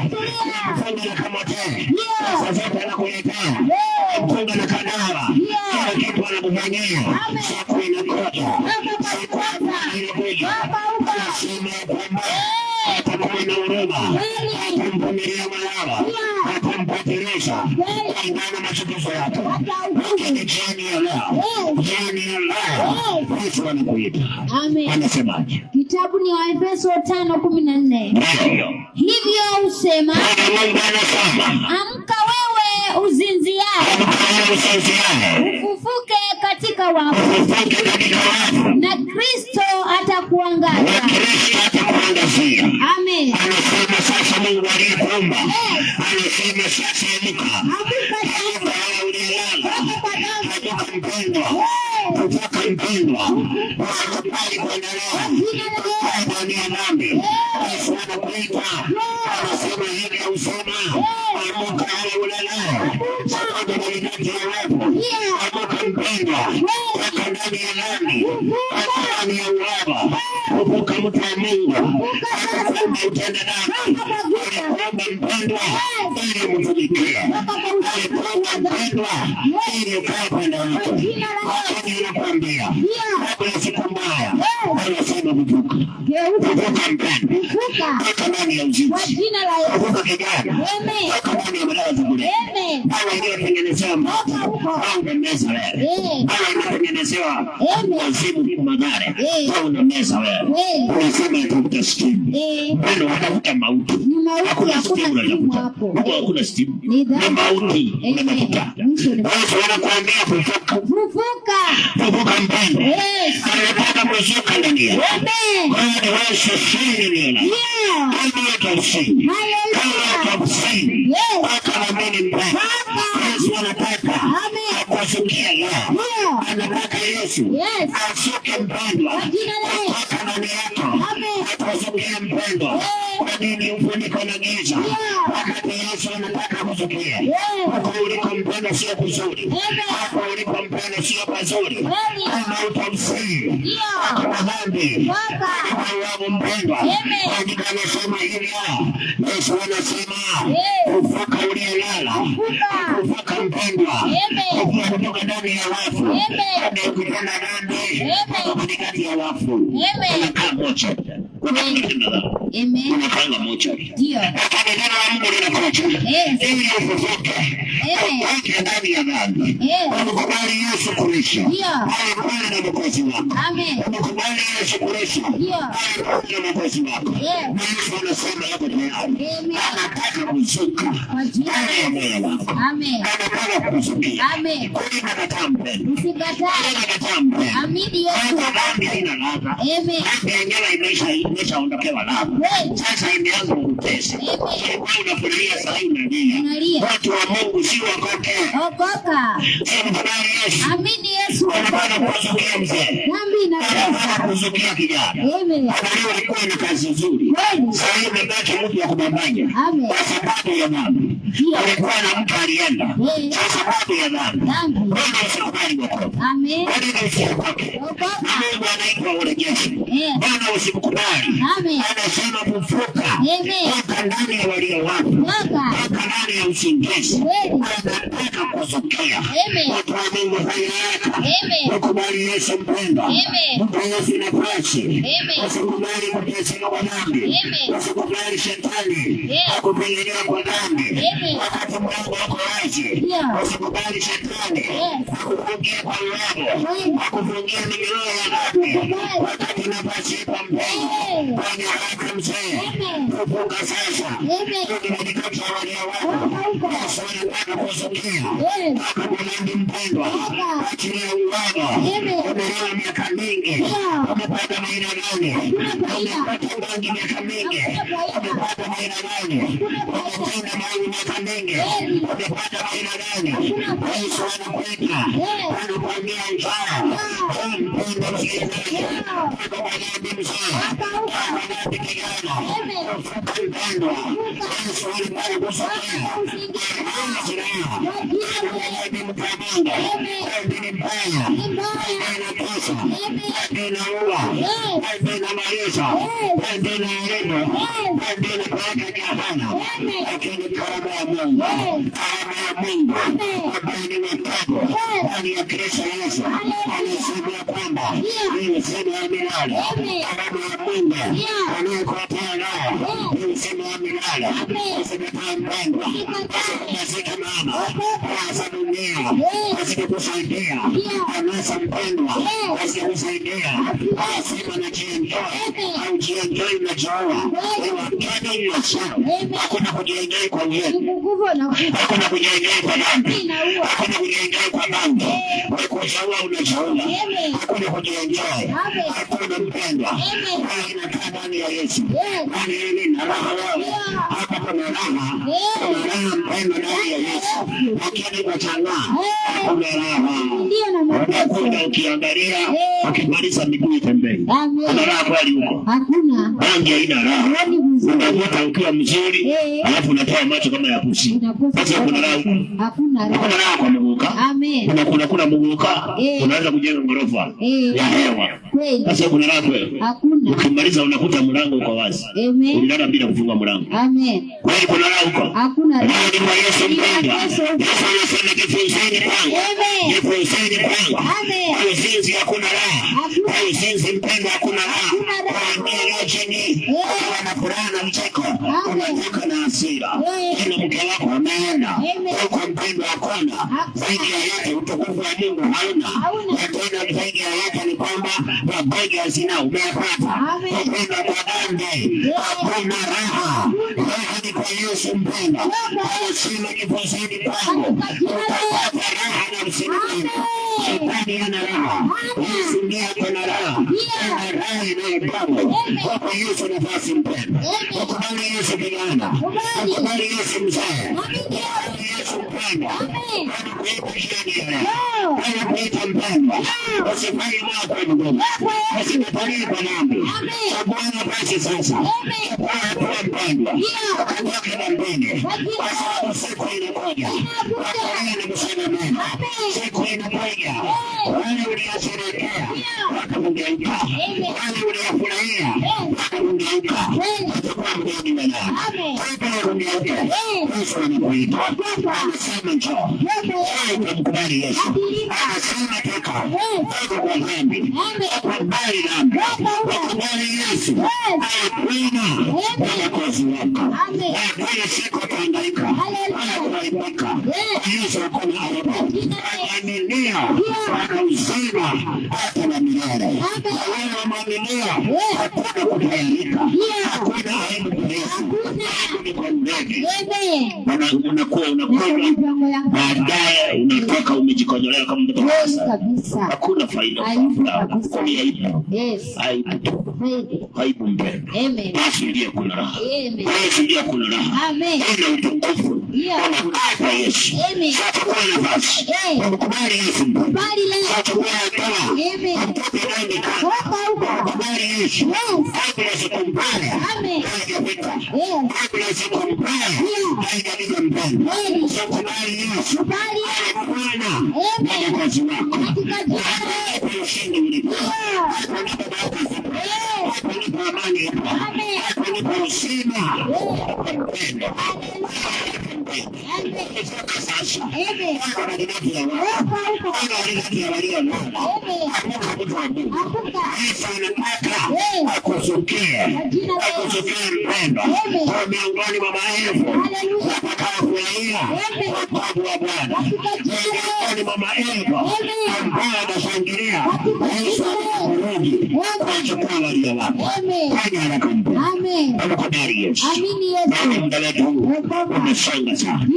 Mpango ya kamote. Sasa anakuletea. Mpango na kadawa. Kila kitu anakufanyia. Siku inakuja. Siku inakuja. Anasema kwamba atakuwa na huruma. Atamvumilia malala. Atampatilisha. Kulingana machukizo yake. Lakini jioni ya leo. Jioni ya leo. Yesu anakuita. Anasemaje? Kitabu ni Waefeso 5:14. Hivyo usema Mungu anasema, amka wewe uzinziaye, ufufuke katika wafu, na Kristo atakuangaza. Amen. Anasema sasa Mungu aliyekuumba, anasema sasa amka. Kutoka mpendwa, usikubali kuendelea ndani ya dhambi. Yesu anakuita, anasema hivi usema, amka ulale. Sababu katikati ya wafu, amka mpendwa, toka ndani ya dhambi, toka ndani ya uovu. Kumbuka mtu wa Mungu, atakwenda utenda dhambi. Alikuomba mpendwa, ili mtumikie. Alikuomba mpendwa, ili ukae pande wake. Nakwambia, kabla siku mbaya, anasema vuka. Vuka mpendwa, toka ndani ya uzinzi. Vuka kijana, toka ndani ya madawa za kulevya. Hawa iliyotengenezewa mauti, au unameza wewe. Hawa iliyotengenezewa wazimu kwa magari, au unameza wewe. Unasema itafuta stimu. Mpendwa, watafuta mauti. Hakuna stimu unatafuta. Huko hakuna stimu. Ni mauti unatafuta. Yesu anakuambia vuka. Vuka mpendwa. Anataka kuzuka ndani yako. Kwani wewe sisi ni kama utashinda. Kama utashinda. Akaamini mpendwa. Yesu anataka akuzukia leo. Anataka Yesu asuke mpendwa. Kutoka ndani yako. Akuzukia mpendwa. Kwa nini ufuniko na giza? Wakati Yesu anataka kuzukia. Hapo uliko mpendwa sio kuzuri. Hapo uliko mpendwa sio pazuri. Kama utamsii hakuna dhambi. Kwa mpendwa, andika anasema hivi, Yesu anasema ufuka uliolala, ufuka mpendwa, ufuka kutoka ndani ya wafu, hadi ukitenda dhambi katikati ya wafu. Unakaa mocha, unapanga mocha. Ndio. Lakini neno la Mungu linakuja ili ufufuke kutoka ndani ya dhambi. Unakubali Yesu kuishi. Alikubali na mwokozi wako. Amen. Unakubali Yesu kuishi. Alikubali na mwokozi wako. Na Yesu anasema yako tayari. Anataka kuzuka ndani ya moyo wako. Amen. Anataka kuzukia. Amen. Kulima kataa mpendo. Usikatae. Amini Yesu. Dhambi ina ladha. Amen. Dhambi yenyewe imeshaondokewa ladha. Sasa imeanza kukutesa. Kwa unafurahia sasa unalia. Watu wa Mungu si wakoke. Okoka. Amini Yesu. Anataka kuzukia mzee. Anataka kuzukia kijana. Amen. Alikuwa na kazi nzuri. Sasa hivi mbaki mtu wa kubambanya. Amen. Kwa sababu ya dhambi. Alikuwa na mtu alienda. Kwa sababu ya dhambi. Bwana usikubali wokovu. Amen. Bwana usikubali. Mungu anaitwa urejesho. Bwana usikubali. Amen. Anasema kufuka. Amen. Toka ndani ya walio wafu. Toka ndani ya usingizi. Anataka kuzukia. Amen. Watu wa Mungu hayaka. Amen. Ukubali Yesu mpendwa. Amen. Mpe Yesu nafasi. Amen. Usikubali kuteseka kwa dhambi. Amen. Usikubali shetani akupigania kwa dhambi. Amen. Wakati mlango wako wazi. Usikubali shetani akufungia kwa uovu. Akufungia minyororo ya dhambi. Wakati nafasi ipo mpendwa. Kwenye haraka mzee. Kufunga sasa. Ndio katikati ya walio wako. Yesu anataka kuzukia. Akakulendi mpendwa. Achilia uovu. Umelala miaka mingi. Umepata maina gani? Umepata bangi miaka mingi. Umepata maina gani? Umetenda maovu miaka mingi. Umepata maina gani? Yesu anakuita. Anakuambia njaa. Mpendwa msikilizaji. Akakulendi mzee. Akakulendi kijana. Mpendwa. Yesu anataka kuzukia. Akakulendi mkamanda. Akakulendi mbaya. Inatosa. Inaua. Inamaliza. Inaelimu. Inapeleka jehanamu. Lakini karama ya Mungu. Karama ya Mungu. Ambaye ni wokovu. Ndani ya Kristo Yesu. Anasema kwamba ni uzima wa milele. Karama ya Mungu. Anayekuatia nao. Ni uzima wa milele. Usikataa mpendwa. Usikubazike mama. Sasa dunia kukuinua, asikusaidia. Anasa mpendwa, asikusaidia. Asema na jienjoy, au jienjoy unachoa. Wakati Yesu, hakuna kujienjoy kwa wewe. Hakuna kujienjoy kwa dhambi. Hakuna kujienjoy kwa dhambi. Kuchoa unachoa. Hakuna kujienjoy. Hakuna mpendwa. Inakaa ndani ya Yesu. Ndani na raha wewe. Hapa kuna raha. Kuna raha mpendwa ndani ya Yesu. Lakini kwa changaa. Kuna raha. Unakuja ukiangalia ukimaliza miguu itembei. Kuna raha kweli huko? Hakuna. Rangi haina raha. Unakuta ukiwa mzuri, alafu unatoa macho kama ya pusi. Sasa kuna raha huko? Hakuna raha. Kuna raha kwa muguka. Amen. Kuna muguka, unaanza kujenga ghorofa ya hewa. Sasa kuna raha kweli? Hakuna. Ukimaliza unakuta mlango uko wazi. Amen. Unalala bila kufunga mlango. Amen. Kweli kuna raha huko? Hakuna raha. Ni kwa Yesu mpendwa. Yesu anasema jifunzeni kwangu. Amen. Jifunzeni kwangu. Amen. Kwa uzinzi hakuna raha. Kwa uzinzi mpendwa hakuna raha. Kwa chini wana furaha na mcheko. Unatoka na hasira. Tena mke wako ameenda. Uko mpendwa hakuna. Zaidi ya yote utukufu wa Mungu hauna. Tena zaidi ya yote ni kwamba magonjwa hazina umeyapata. Upenda kwa dhambi. Hakuna raha. Raha ni kwa Yesu mpendwa. Anasema jifunzeni kwangu. Utapata raha na usingizi. Shetani hana raha. Yesu ndiye ako na raha. Ana raha inayopangwa. Kwa Yesu nafasi mpendwa. Ukubali Yesu pigana. Ukubali Yesu mzee. Ukubali Yesu mpendwa. Anakuita jiani ya raha. Anakuita mpendwa. Usifanye mwako mgumu. Usikatalie kwa dhambi. Chagua nafasi sasa. Chagua hatua mpendwa. Ukatoke na mbele. Kwa sababu siku inakuja. Wakalia na kusema mema. Siku inakuja. Wale uliosherehekea wakamgeuka. Wale uliofurahia wakamgeuka. Watakuwa mgeni wanao. Wakamgeuka. Yesu anakuita. Anasema njoo. Ukamkubali Yesu. Anasema toka. Toka kwa dhambi. Ukubali dhambi. Ukubali Yesu. Anakuina. Mwokozi wako. Hakuna siku utahangaika. Anakuibuka. Yesu hakuna aibu. Ananilia. Anauzima. Hata na milele. Wewe mwaminia. Hakuna kutayarika. Hakuna aibu kwa Yesu. Aibu ni kwa ndege. Unakuwa baadaye unatoka umejikojolea kama mtoto wa sasa. Hakuna faida kwa furaha. Ni aibu. Aibu mpendwa. Basi ndiye kuna raha. Basi ndiye kuna raha. Ina utukufu. Unamkapa Yesu. Sasa kwa nafasi. Ukubali Yesu. Sasa kwa hatua. Mtoto ndani kama. Ukubali Yesu. Kabla sikumbaya. Haijapita. Kabla sikumbaya. Haijapita mpendwa. Ukubali Yesu. Anakuona. Mwokozi wako. Kwa ushindi ulipo. Kunipa baraka. Kunipa amani. Kunipa uzima. Mpendwa. Kutoka sasa. Wanadinatia wako. Wanadinatia walio nana. Hakuna mtu wa Mungu. Yesu anataka akuzukie. Akuzukie mpendwa. Kwa miongoni mwa maelfu. Watakawafurahia wokovu wa Bwana. Miongoni mwa maelfu. Ambao wanashangilia. Yesu anakurudi. Kwa chukua walio wako. Fanya haraka mpendwa. Unakubali Yesu. Baba muda wetu umesonga sana.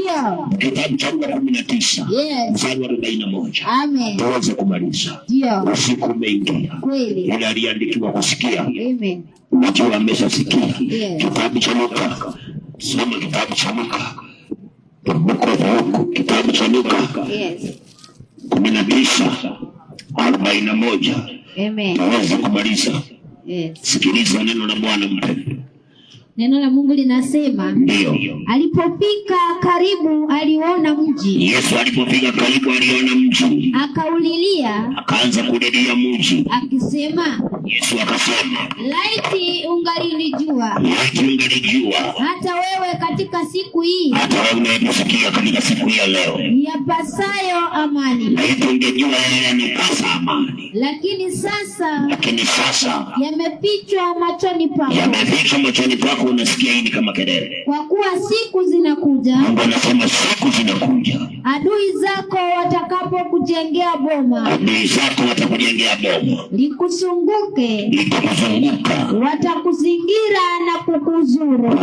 Kitabu cha Luka 19 mstari wa 41. Tuweze kumaliza. Usiku umeingia. Yule aliandikiwa kusikia. Unajua ameshasikia. Kitabu cha Luka. Soma kitabu cha Luka. Kitabu cha Luka 19:41. Tuweze kumaliza. Sikiliza neno la Bwana mpendwa. Neno la Mungu linasema, ndio, alipofika karibu aliona mji. Yesu alipofika karibu aliona mji. Akaulilia, akaanza kulilia mji. Akisema, Yesu akasema, laiti ungalijua. Laiti ungalijua. Hata wewe katika katika siku hii, hata wewe unayetusikia katika siku hii ya leo, yapasayo amani. Ungejua yanipasa amani, Lakini sasa yamefichwa machoni pako. Unasikia hili kama kelele. Kwa kuwa siku zinakuja, Mungu anasema siku zinakuja, adui zako watakapokujengea boma, likuzunguka, watakuzingira na kukuzuru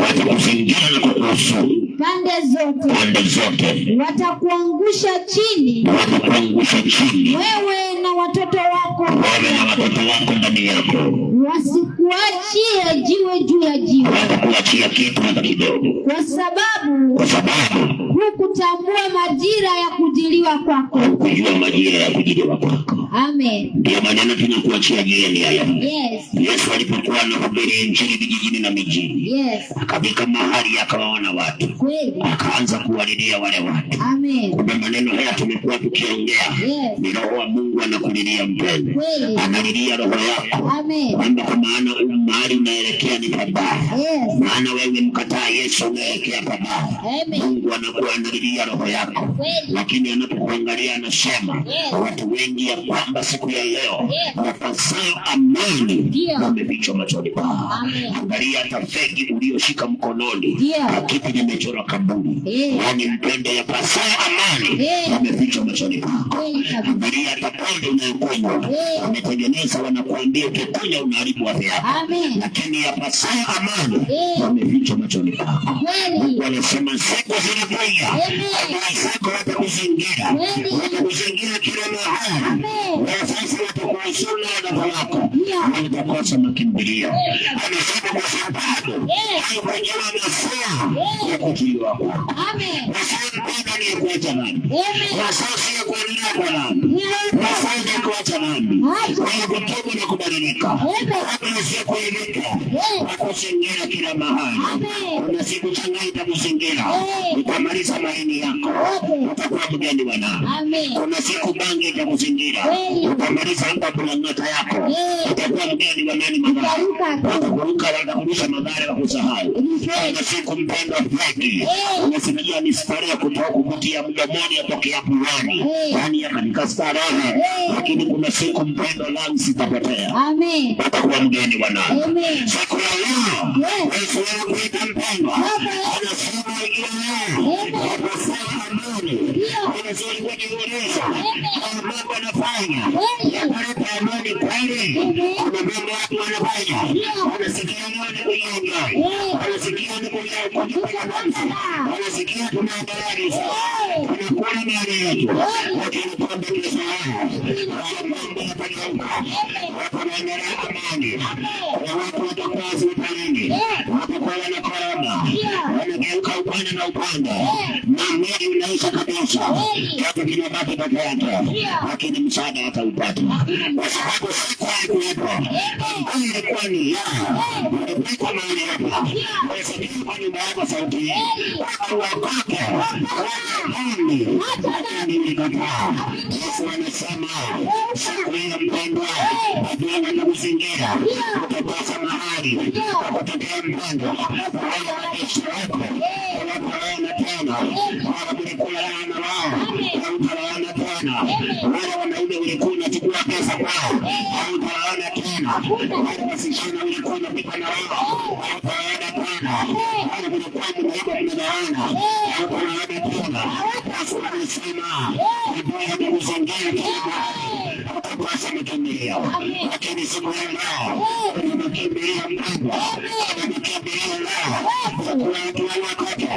pande zote, watakuangusha chini, wewe na watoto wako ndani yako, wasikuachie jiwe juu ya jiwe, watakuachia kitu hata kidogo, kwa sababu hukutambua majira ya kujiliwa kwako. Amen. Ndio maneno tunakuachia jioni haya. Yes. Yesu alipokuwa anahubiri injili vijijini na mijini, yes, akafika mahali akawaona watu, kweli, akaanza kuwalilia wale watu. Amen. Kumbe maneno haya tumekuwa tukiongea, yes, ni Roho wa Mungu anakulilia mpendwa, kweli, analilia roho yako. Amen. Kwamba kwa maana mahali unaelekea ni pabaya, yes, maana wewe mkataa Yesu unaelekea pabaya. Amen. Mungu anakuwa analilia roho yako, kweli, lakini anapokuangalia anasema, yes, watu wengi ya kwamba siku ya leo, yes, wapasayo amani wamefichwa machoni pao. Angalia hata fegi ulioshika mkononi, kitu kimechorwa kaburi. Yaani mpende yapasayo amani wamefichwa machoni pako. Angalia hata pombe unayokunywa, wametengeneza wanakuambia ukikunywa unaharibu afya yako. Lakini yapasayo amani wamefichwa machoni pako. Mungu anasema siku zinakuja, adui zako watakuzingira, watakuzingira kila mahali. Sasa watakuwasuna watoto wako, watakosa makimbilio. Anasema kwa sababu haikujua masaa ya kujiliwa kwako. Masaa mpaka ni ya kuacha nani? Masaa si ya kuendelea kwa nani? Masaa ni ya kuacha nani? Kwa kutubu na kubadilika. Kabla si ya kuilika, watakuzingira kila mahali. Kuna siku changa itakuzingira, utamaliza maini yako, utakuwa mgeni wa nani? Kuna siku bangi itakuzingira, utamaliza hata bulangata yako, utakuwa mgeni wa nani? Magari watakuruka, watakurusha magari wakusahau. Kuna siku mpendwa feki, unasikia ni starehe kutoka kuvutia mdomoni atokea puani, yaani ya katika starehe. Lakini kuna siku mpendwa lansi itapotea, utakuwa mgeni wa nani? Siku ya leo Yesu anakuita mpendwa, anasema yapasayo amani. Unasema kujiuliza, mambo anafanya yakaleta amani kweli? Kuna mambo watu wanafanya, wanasikia nani kunyonga, wanasikia ni kujipiga dansi, wanasikia tunaendelea, tunakula mali yetu, lakini pombe tunasahau. Mambo yanafanyika, watu wanaendelea amani, watu watakuwa hospitalini, watakuwa wanakorona, wanageuka upande na upande, na mwili unaisha kabisa, yote kinabaki peke yake, lakini msaada hataupata, kwa sababu siku haikuwepo. Ambayo ilikuwa ni yao, ulipita mahali hapa, ulisikika kwa nyumba yako sauti hii, watu wakoke, watu handi ulikataa. Yesu anasema siku hiyo mpendwa, adui watakuzingira, utakosa mahali kutokea mpendwa, wale maisha yako unapolaana tena, wale mlikula laana wao hautalaana tena, wale wanaume ulikuwa unachukua pesa kwao hautalaana tena, wale wasichana ulikuwa unapita na wao hautalaana tena, wale mlikuwa mnaiba mnagawana hautalaana tena. Yesu anasema adui watakuzingira tena, utakosa makimbilio. Lakini siku ya leo kuna makimbilio mpendwa, kuna makimbilio leo. Kuna watu wanakote,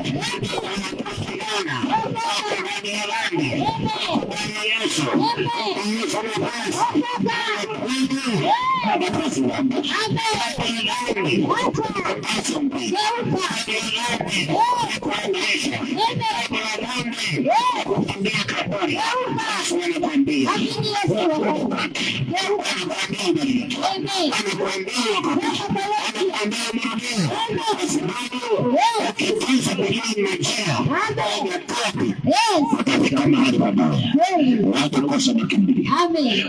wanapigana, wako ndani ya dhambi, ndani ya Yesu, Yesu anapasa, anapasa wamba, kwenye dhambi, anapasa mpenda, kwenye dhambi, kuangaisha, kwenye dhambi, kukimbia kaburi. Yesu anakuambia, anakuambia ukipasa kujua njia, utafika katika mahali pabaya, watakosa makimbilio,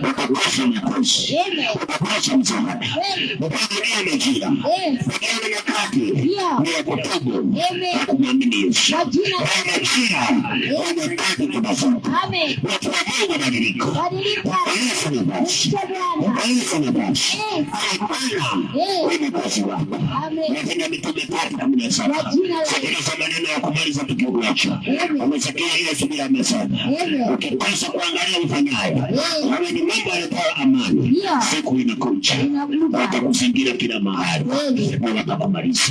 watakosa makosi, watakosa msaada. Mpangilio na njia, mpangilio nyakati ni ya kutubu na kumwamini Yesu. Wana njia, wana nyakati tunafuata. Watu wa Mungu badilika. Yesu na basi. Yesu na basi. Hapana, wewe kazi wako. Lakini mitume 3:17. Sikiliza maneno ya kumaliza tukiuacha. Umesikia ile subira amesema. Ukikosa kuangalia ufanyayo, wewe ni mambo yaletayo amani. Siku inakuja, watakuzingira kila mahali na watakumaliza.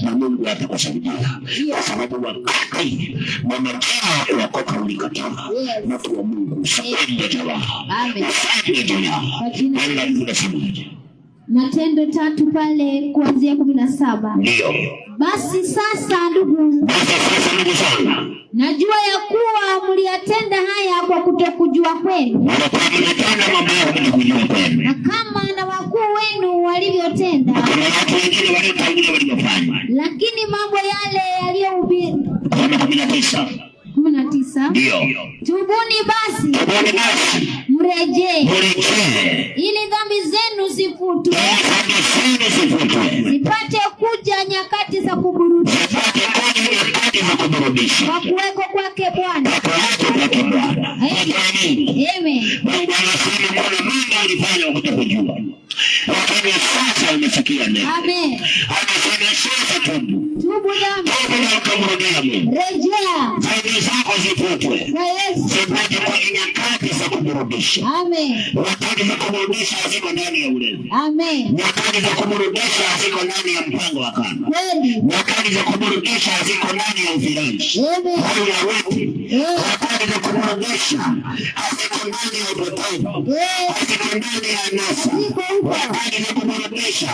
Na Mungu atakusaidia. Kwa sababu wakati wa majira wakoka ulikataa. Watu wa Mungu, sikundi jawa. Sikundi jawa. Wala unasemaje? Matendo 3 pale kuanzia 17. Ndio. Basi sasa ndugu zangu, najua ya kuwa mliyatenda haya kwa kutokujua kwenu. Na kama na wakuu wenu walivyotenda. Lakini mambo yale yaliyohubiri. 19. Ndio. Tubuni basi. Mrejee. Ili dhambi zenu zifutwe. Zipate kuja nyakati za kuburudisha. Kwa kuweko kwake Bwana. Amen. Lakini sasa umesikia neno. Amen. Anasema sasa tubu. Tubu dhambi. Rejea. Dhambi zako zifutwe. Zipate kwenye nyakati za kuburudisha. Amen. Nyakati za kuburudisha haziko ndani ya ulevi. Amen. Nyakati za kuburudisha haziko ndani ya mpango wa kando. Nyakati za kuburudisha haziko ndani ya ufiraji. Amen. Nyakati za kuburudisha haziko ndani ya upotevu. Haziko ndani ya anasa. Wakati za kuburudisha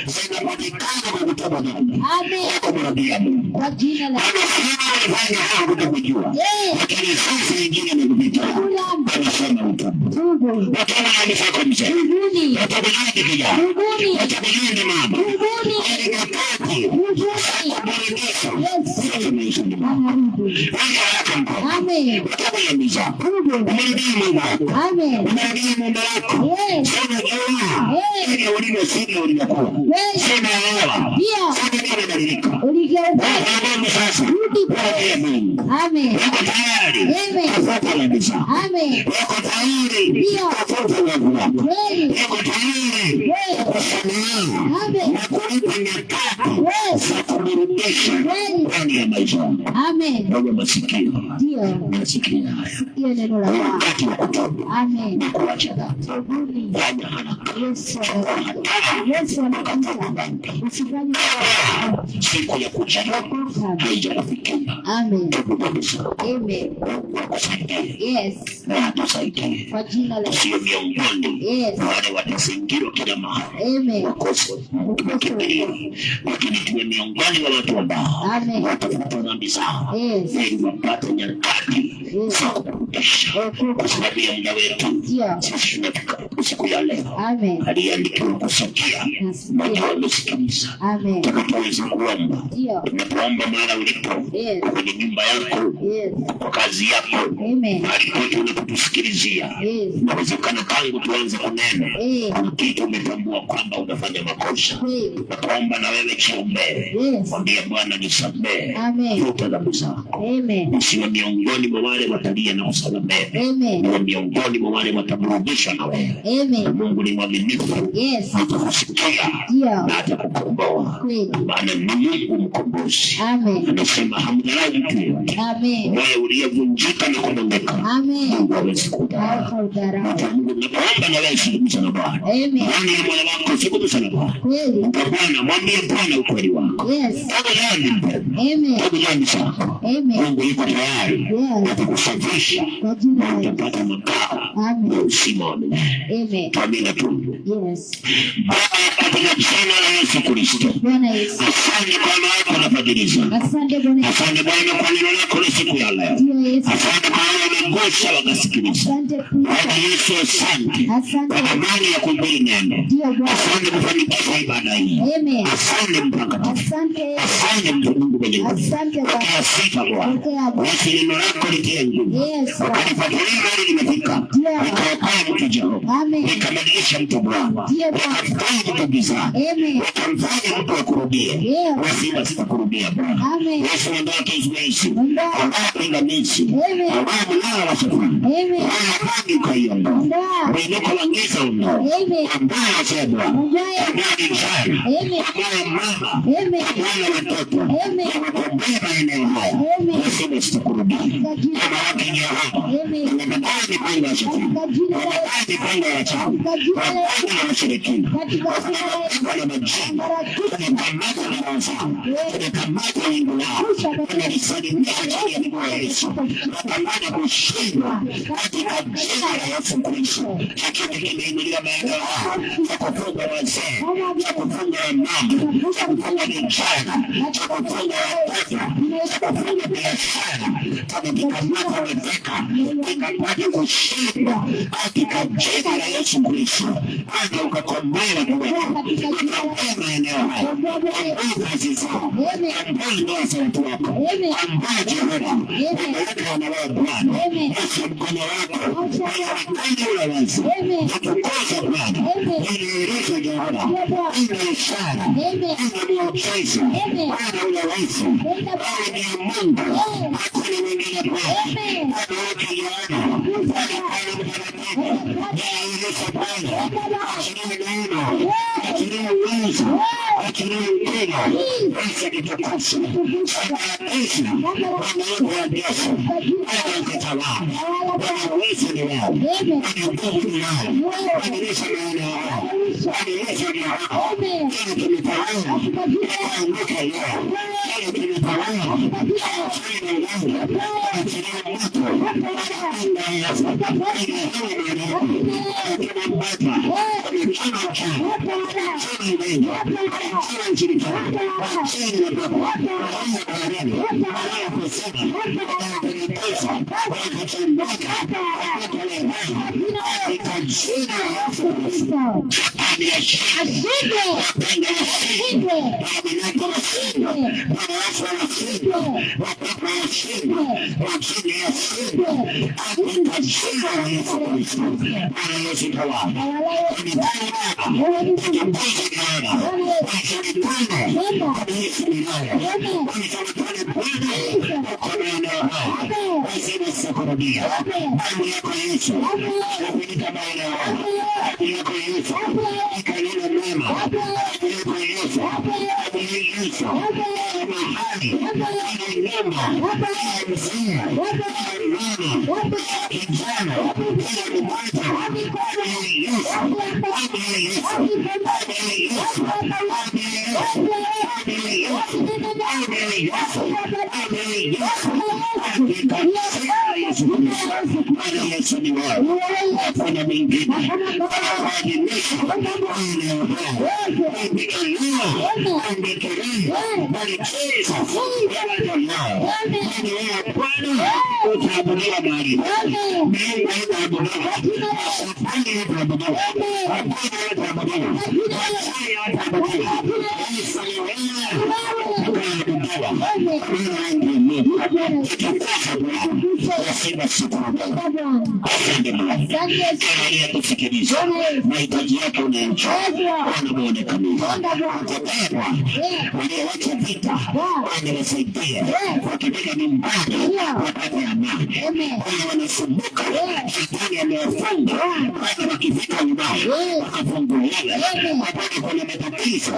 zinapatikana kwa kutoka dhambi. Kumrudia Mungu. Kwa jina la anafanya hao kutokujua. Lakini sasa ingine ni kupita. Anasema utubu. Wataona anifako mzee. Wataona kijana. Wataona mama. Ili nyakati kuburudisha. Sasa maisha ni mama. Amen. Wataona mizaa. Umrudia Mungu wako. Amen. Umrudia Mungu wako. Sema jua. Ili ulivyo sivyo ulivyokuwa. Sema elewa. Sema kama dalilika. Mungu sasa. Urejea Mungu. Amen. Wako tayari. Amen. Kufuata kabisa. Amen. Wako tayari. Kufuata wavu wako. Wako tayari. Kusamehe. Amen. Na kulipa nyakati za kuburudisha ndani ya maisha yako. Amen. Ndugu masikio. Ndio. Nasikia haya. Hiyo neno la Bwana. Wakati wa kutubu. Amen. Na kuacha dhambi. Fanya haraka. Yesu anakuita. Usifanye siku ya kuja haijafikia. Amen. Tubu kabisa. Amen. Wakusaidie. Yes. Na atusaidie. Kwa jina la Sio miongoni. Yes. Wale watazingirwa kila mahali. Amen. Wakose makimbilio. Lakini tuwe miongoni wa watu ambao Amen. watafuta dhambi zao. Yes. Ili wapate nyakati za kuburudisha. Kwa sababu ya muda wetu. Sisi tunataka usiku ya leo. Amen. Aliandikiwa kusikia. Mmoja wamesikiliza. Amen. Tutakapoweza kuomba. Tunapoomba mara ulipo. Kwenye nyumba yako. Kwa kazi yako. Mahali pote unapotusikilizia. Inawezekana tangu tuanze kunena. Kitu umetambua kwamba unafanya makosa. Nakuomba na wewe jiombee. Mwambie Bwana nisamehe. Futa dhambi zako. Usiwe miongoni mwa wale watalia na kusamehe. Uwe miongoni mwa wale wataburudishwa na wewe. Mungu ni mwaminifu. Atakusikia na atakukomboa. Maana ni Mungu mkombozi. Anasema hamdharau mtu yeyote. Moyo uliyevunjika na kubondeka. Mungu hawezi kudharau. Mungu nakuomba na wewe zungumza na Bwana. Ndani ya moyo wako zungumza na Bwana. Bwana mwambie Bwana ukweli wako. Toka ndani mpendwa. Toka ndani zako. Mungu yuko tayari. Atakusafisha. Na utapata makao ya uzima wa milele. Amina tu. Baba katika jina la Yesu Kristo. Kristo. Asante kwa neema yako na fadhili zako. Asante Bwana kwa neno lako la siku ya leo. Asante kwa wamegusha wakasikiliza. Bwana Yesu asante. Kwa amani ya kuhubiri neno. Asante kufanikisha ibada hii. Asante mtakatifu. Asante Mungu mwenye nguvu. Pokea sifa Bwana. Basi neno lako litie nguvu. Ukanifuatilia hadi nimefika. Nikaokoa mtu Jehova. Nikabadilisha mtu Bwana. Nikafanya mtu gizani. Nikamfanya mtu akurudie. Basi sitakurudia Bwana. Yesu ondoa kizuizi. Ondoa pingamizi. Ondoa mnara wa shetani. Ondoa dhambi kwa hiyo ndoa. Mwinuko wa giza ondoa. Ondoa wazee Bwana. Ondoa vijana. Ondoa mama. Ondoa watoto. Ondoa maeneo haya. Basi sitakurudia. Kama wake ni hapa. Nimekataa mipango ya shetani. Nimekataa mipango ya chawi. Nimekataa ya washirikina. Nimekataa majini. Nimekamata na wazao. Nimekamata wingu lao. Nimesalimisha chini ya miguu ya Yesu. Nimekamata kushindwa katika jina la Yesu Kristo. Chochote kimeinuliwa maeneo haya cha kufunga wazee, cha kufunga wamama, cha kufunga vijana, cha kufunga watoto, cha kufunga biashara, tumekikamata mateka, tukapata kushindwa katika jina la Yesu Kristo. Hata ukakomboa watu wetu, ukakomboa maeneo haya, ukakomboa kazi zao, ukakomboa ndoa za watu wako, ukakomboa Jehova, umeleta wanawe Bwana, Yesu mkono wako, unaonekana ule wazi, utukuza Bwana, unaeleza Jehova, ina ishara, ina muujiza, Bwana ule wazi, wewe ni Mungu, hakuna mwingine Bwana, Bwana wake Jehova, Bwana pale mtakatifu, unaeleza Bwana, achilia neno, achilia uwezo, achilia upendo, basi nitukuze, sakabisha, Bwana wangu wa Yesu, Bwana ukatawala, Bwana uwezo ni wao, Bwana nguvu ni wao, badilisha maeneo yao, badilisha ni wao, kila kimetawala, kuanguka leo, kila kimetawala, achilia neno, achilia moto, anaenda Yesu, anaenda maneno, kila mbata, kila chana, kila neno, kila nchirikana, kila baba, kila karani, kila kusema, kila pesa, kila kuchambaka, kila kulehana, katika jina la Yesu Kristo. Ashinde, wapenda washinde, waminako washinde, wanawasa washinde, wapapa washinde, wachini washinde, katika jina la Yesu Kristo. Bwana Yesu tawala, unipende Baba, utukuze Bwana, ushirikane, kabisa milele, unisalitane Bwana, ukomene haya, wazima sikurudia, damu yako Yesu, ufunika maeneo haya, damu yako Yesu, ikalile mema, damu yako Yesu, damu Yesu, mahali, ina nyumba, ina mzee, ina mama, ina kijana, ina mbata, damu Yesu, damu Yesu, damu Yesu, damu Yesu, Yesu ni wewe, hakuna mwingine. Waadhimisha maeneo haya, endelea, bali Jesus, wewe ndio yao. Ni wewe Bwana, utaabudiwa mahali hapa. Mungu utaabudiwa, Shetani utaabudiwa, Hakuna utaabudiwa, Wasaya utaabudiwa, Yesu ni wewe, utaabudiwa. Bwana ndiye Mungu, tukufu Bwana, wasema sikurudia. Asante Mungu, kama kusikiliza mahitaji yako unayemcha, wanamuonekania utatendwa, waliowacha vita wanawasaidia, wakipiga nyumbani wapate amani, wale wanasumbuka shetani amewafunga, wale wakifika nyumbani wakafunguliwa, wapate kuna matatizo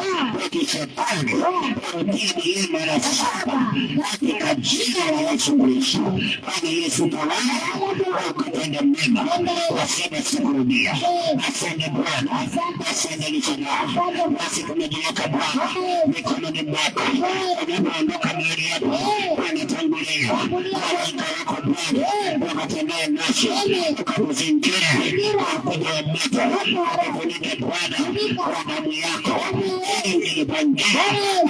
ya kishetani warudia milele mara 7 katika jina la Yesu Kristo. Bwana Yesu tawala, ukatenda mema, waseme sikurudia. Asante Bwana, asante Lishanaa, basi tumejiweka Bwana mikononi mwako, unapoondoka mahali hapa, wanatangulia malaika wako Bwana, wakatembea nasi, tukakuzingira kwa kuja wa moto, wakafunike Bwana kwa damu yako, ili aliyotupangia,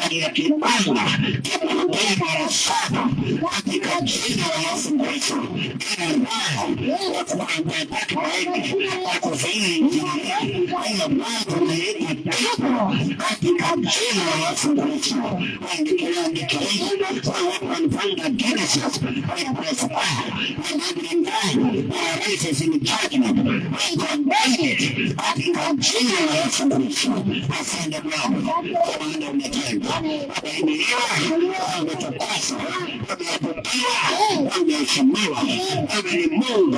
aliyokipanga kipaumbele sana katika jina la Yesu Kristo. Kila mbaya watu wanapata wengi wakufanya injili hiyo mambo naenda pepo katika jina la Yesu Kristo. Waendelea nikilia kwa watu wanapanga Genesis and prosper and every time races in judgment we condemn it katika jina la Yesu Kristo. Asante Bwana kwa maana umetenda, umenielewa, umetukasa, umetukia, umeheshimiwa, wewe ni Mungu,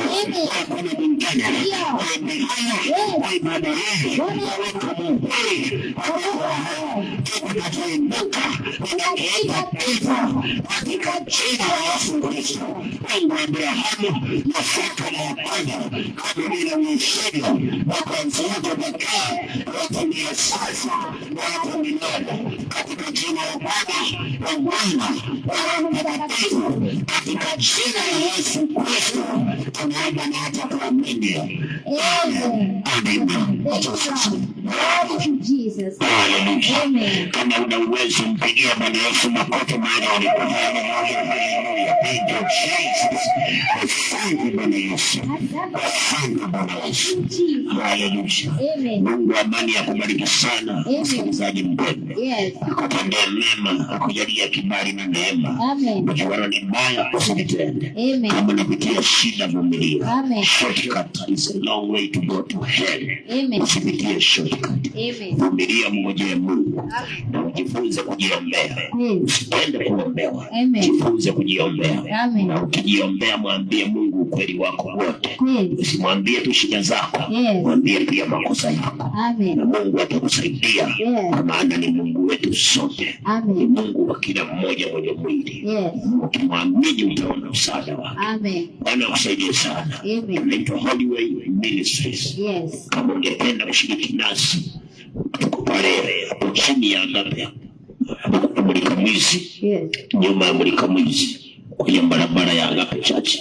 hakuna mwingine. Maombi haya na ibada hii waweka Mungu kinachoinuka inakiita pepo katika jina la Yesu Kristo. Mungu wa Abrahamu, Isaka na Yakobo, kama vile uishivyo wapenzi wako pekee, wote ni sasa na hata milele, katika jina la Baba na Mwana na Roho Mtakatifu, katika jina la Yesu Kristo tunaomba na hata kuamini. Amen. Amen. Jesus. Amen. Kama una uwezo mpigie Bwana Yesu makofi mahali ulipo. Thank you Jesus. Asante Bwana Yesu. Asante Bwana Yesu. Hallelujah. Amen. Mungu amani akubariki sana msikilizaji mpendwa. Yes. Akutendee mema, akujalie kibali na neema. Amen. Ukiona ni mbaya usitende. Amen. Kama unapitia shida vumilia. Amen. Shortcut is a long way to go to hell. Amen. Usipitie shortcut. Amen. Vumilia, mngojee Mungu. Amen. Na ujifunze kujiombea. Amen. Usipende kuombewa. Amen. Jifunze kujiombea. Amen. Na ukijiombea mwambie Mungu ukweli wako wote. Yes. Usimwambie tu shida zako. Yes. Mwambie pia makosa yako. Amen. Na Mungu atakusaidia. Yes. Kwa maana ni Mungu wetu sote. Amen. Ni Mungu wa kila mmoja mwenye mwili. Yes. Ukimwamini utaona msaada wake. Amen. Bwana akusaidie sana. Amen. Tunaitwa Holyway Ministries. Yes. Kama ungependa kushiriki nasi, tuko pale hapo chini ya Agape, hapo Mulika Mwizi. Yes. Nyuma ya Mulika Mwizi kwenye barabara ya Agape Church,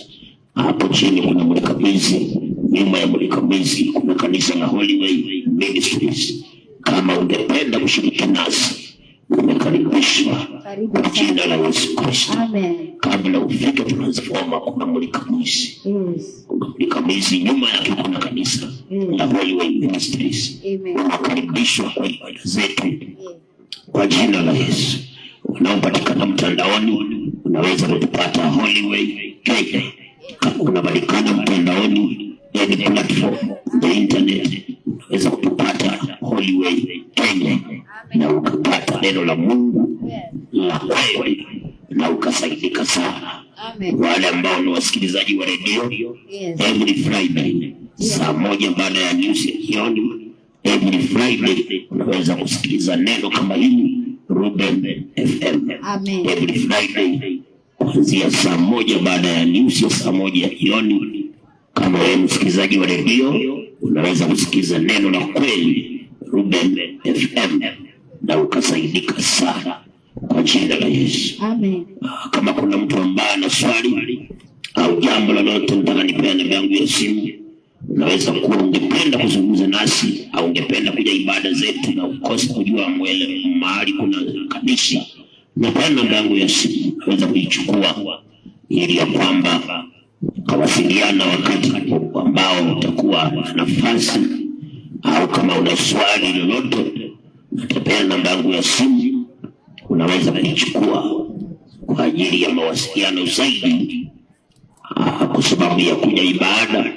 hapo chini kuna Mulika Mwizi. Nyuma ya Mulika Mwizi kuna kanisa la Holyway Ministries. Kama ungependa kushiriki nasi, umekaribishwa kwa jina la Yesu Kristo. Amen. Kabla ufike transforma kuna Mulika Mwizi. Yes. Mulika Mwizi nyuma yake kuna kanisa la Holyway Ministries. Amen. Unakaribishwa kwa ibada zetu kwa jina la Yesu. Unaopatikana mtandaoni unaweza kutupata Holyway Kenya. Kama unapatikana mtandaoni any platform the internet unaweza kutupata Holyway Kenya na ukapata neno la Mungu la kweli na ukasaidika sana. Amen. Wale ambao ni wasikilizaji wa redio, Yes. every Friday saa 1 baada ya news ya jioni, every Friday unaweza kusikiliza neno kama hili Ruben FM. Amen. Every Friday kuanzia saa 1 baada ya news ya saa 1 ya jioni, kama wewe msikilizaji wa redio unaweza kusikiliza neno la kweli Ruben FM na ukasaidika sana kwa jina la Yesu. Amen. Kama kuna mtu ambaye ana swali au jambo lolote nataka nipeane namba yangu ya simu, unaweza kuwa ungependa kuzungumza nasi au ungependa kuja ibada zetu na ukose kujua mahali kuna kanisa, napeana namba yangu ya simu, unaweza kuichukua ili ya kwamba kawasiliana wakati ambao utakuwa na nafasi, au kama una swali lolote nitapeana namba yangu ya simu, unaweza kuichukua kwa ajili ya mawasiliano zaidi, kwa sababu ya kuja ibada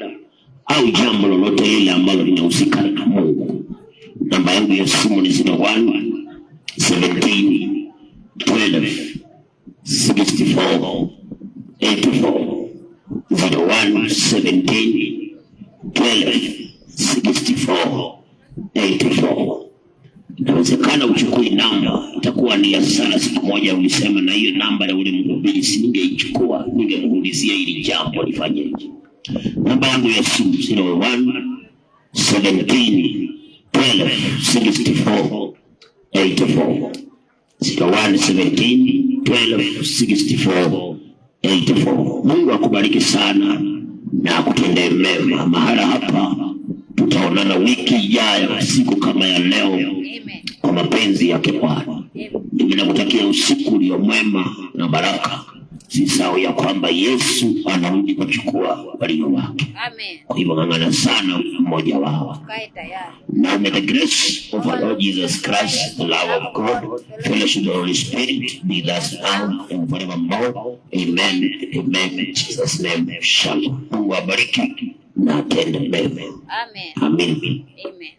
au jambo lolote lile ambalo linahusika na Mungu. Namba yangu ya simu ni 01 17 12 64 84 01 17 12 64 84. Inawezekana uchukue namba, itakuwa ni hasara siku moja ulisema na hiyo namba ya ule mhubiri singeichukua, ningemrudishia ili jambo lifanyeje. Namba yangu ya simu 01 17 12 64 84 01 17 12 64 84. Mungu akubariki sana na akutendee mema. Mahala hapa Tutaonana wiki ijayo siku kama ya leo. Amen. Kwa mapenzi yake Bwana. Mimi nakutakia usiku ulio mwema na baraka. Sisahau ya kwamba Yesu anarudi kuchukua walio wake. Amen. Kwa hivyo ng'ang'ana sana mmoja wao. Kae tayari. Now may the grace of our Lord Jesus Christ, the love of God, fellowship of the Holy Spirit be with us now and forevermore. Amen. Amen. In Jesus' name. Shalom. Mungu abariki na atende mema. Amen. Amen. Amen.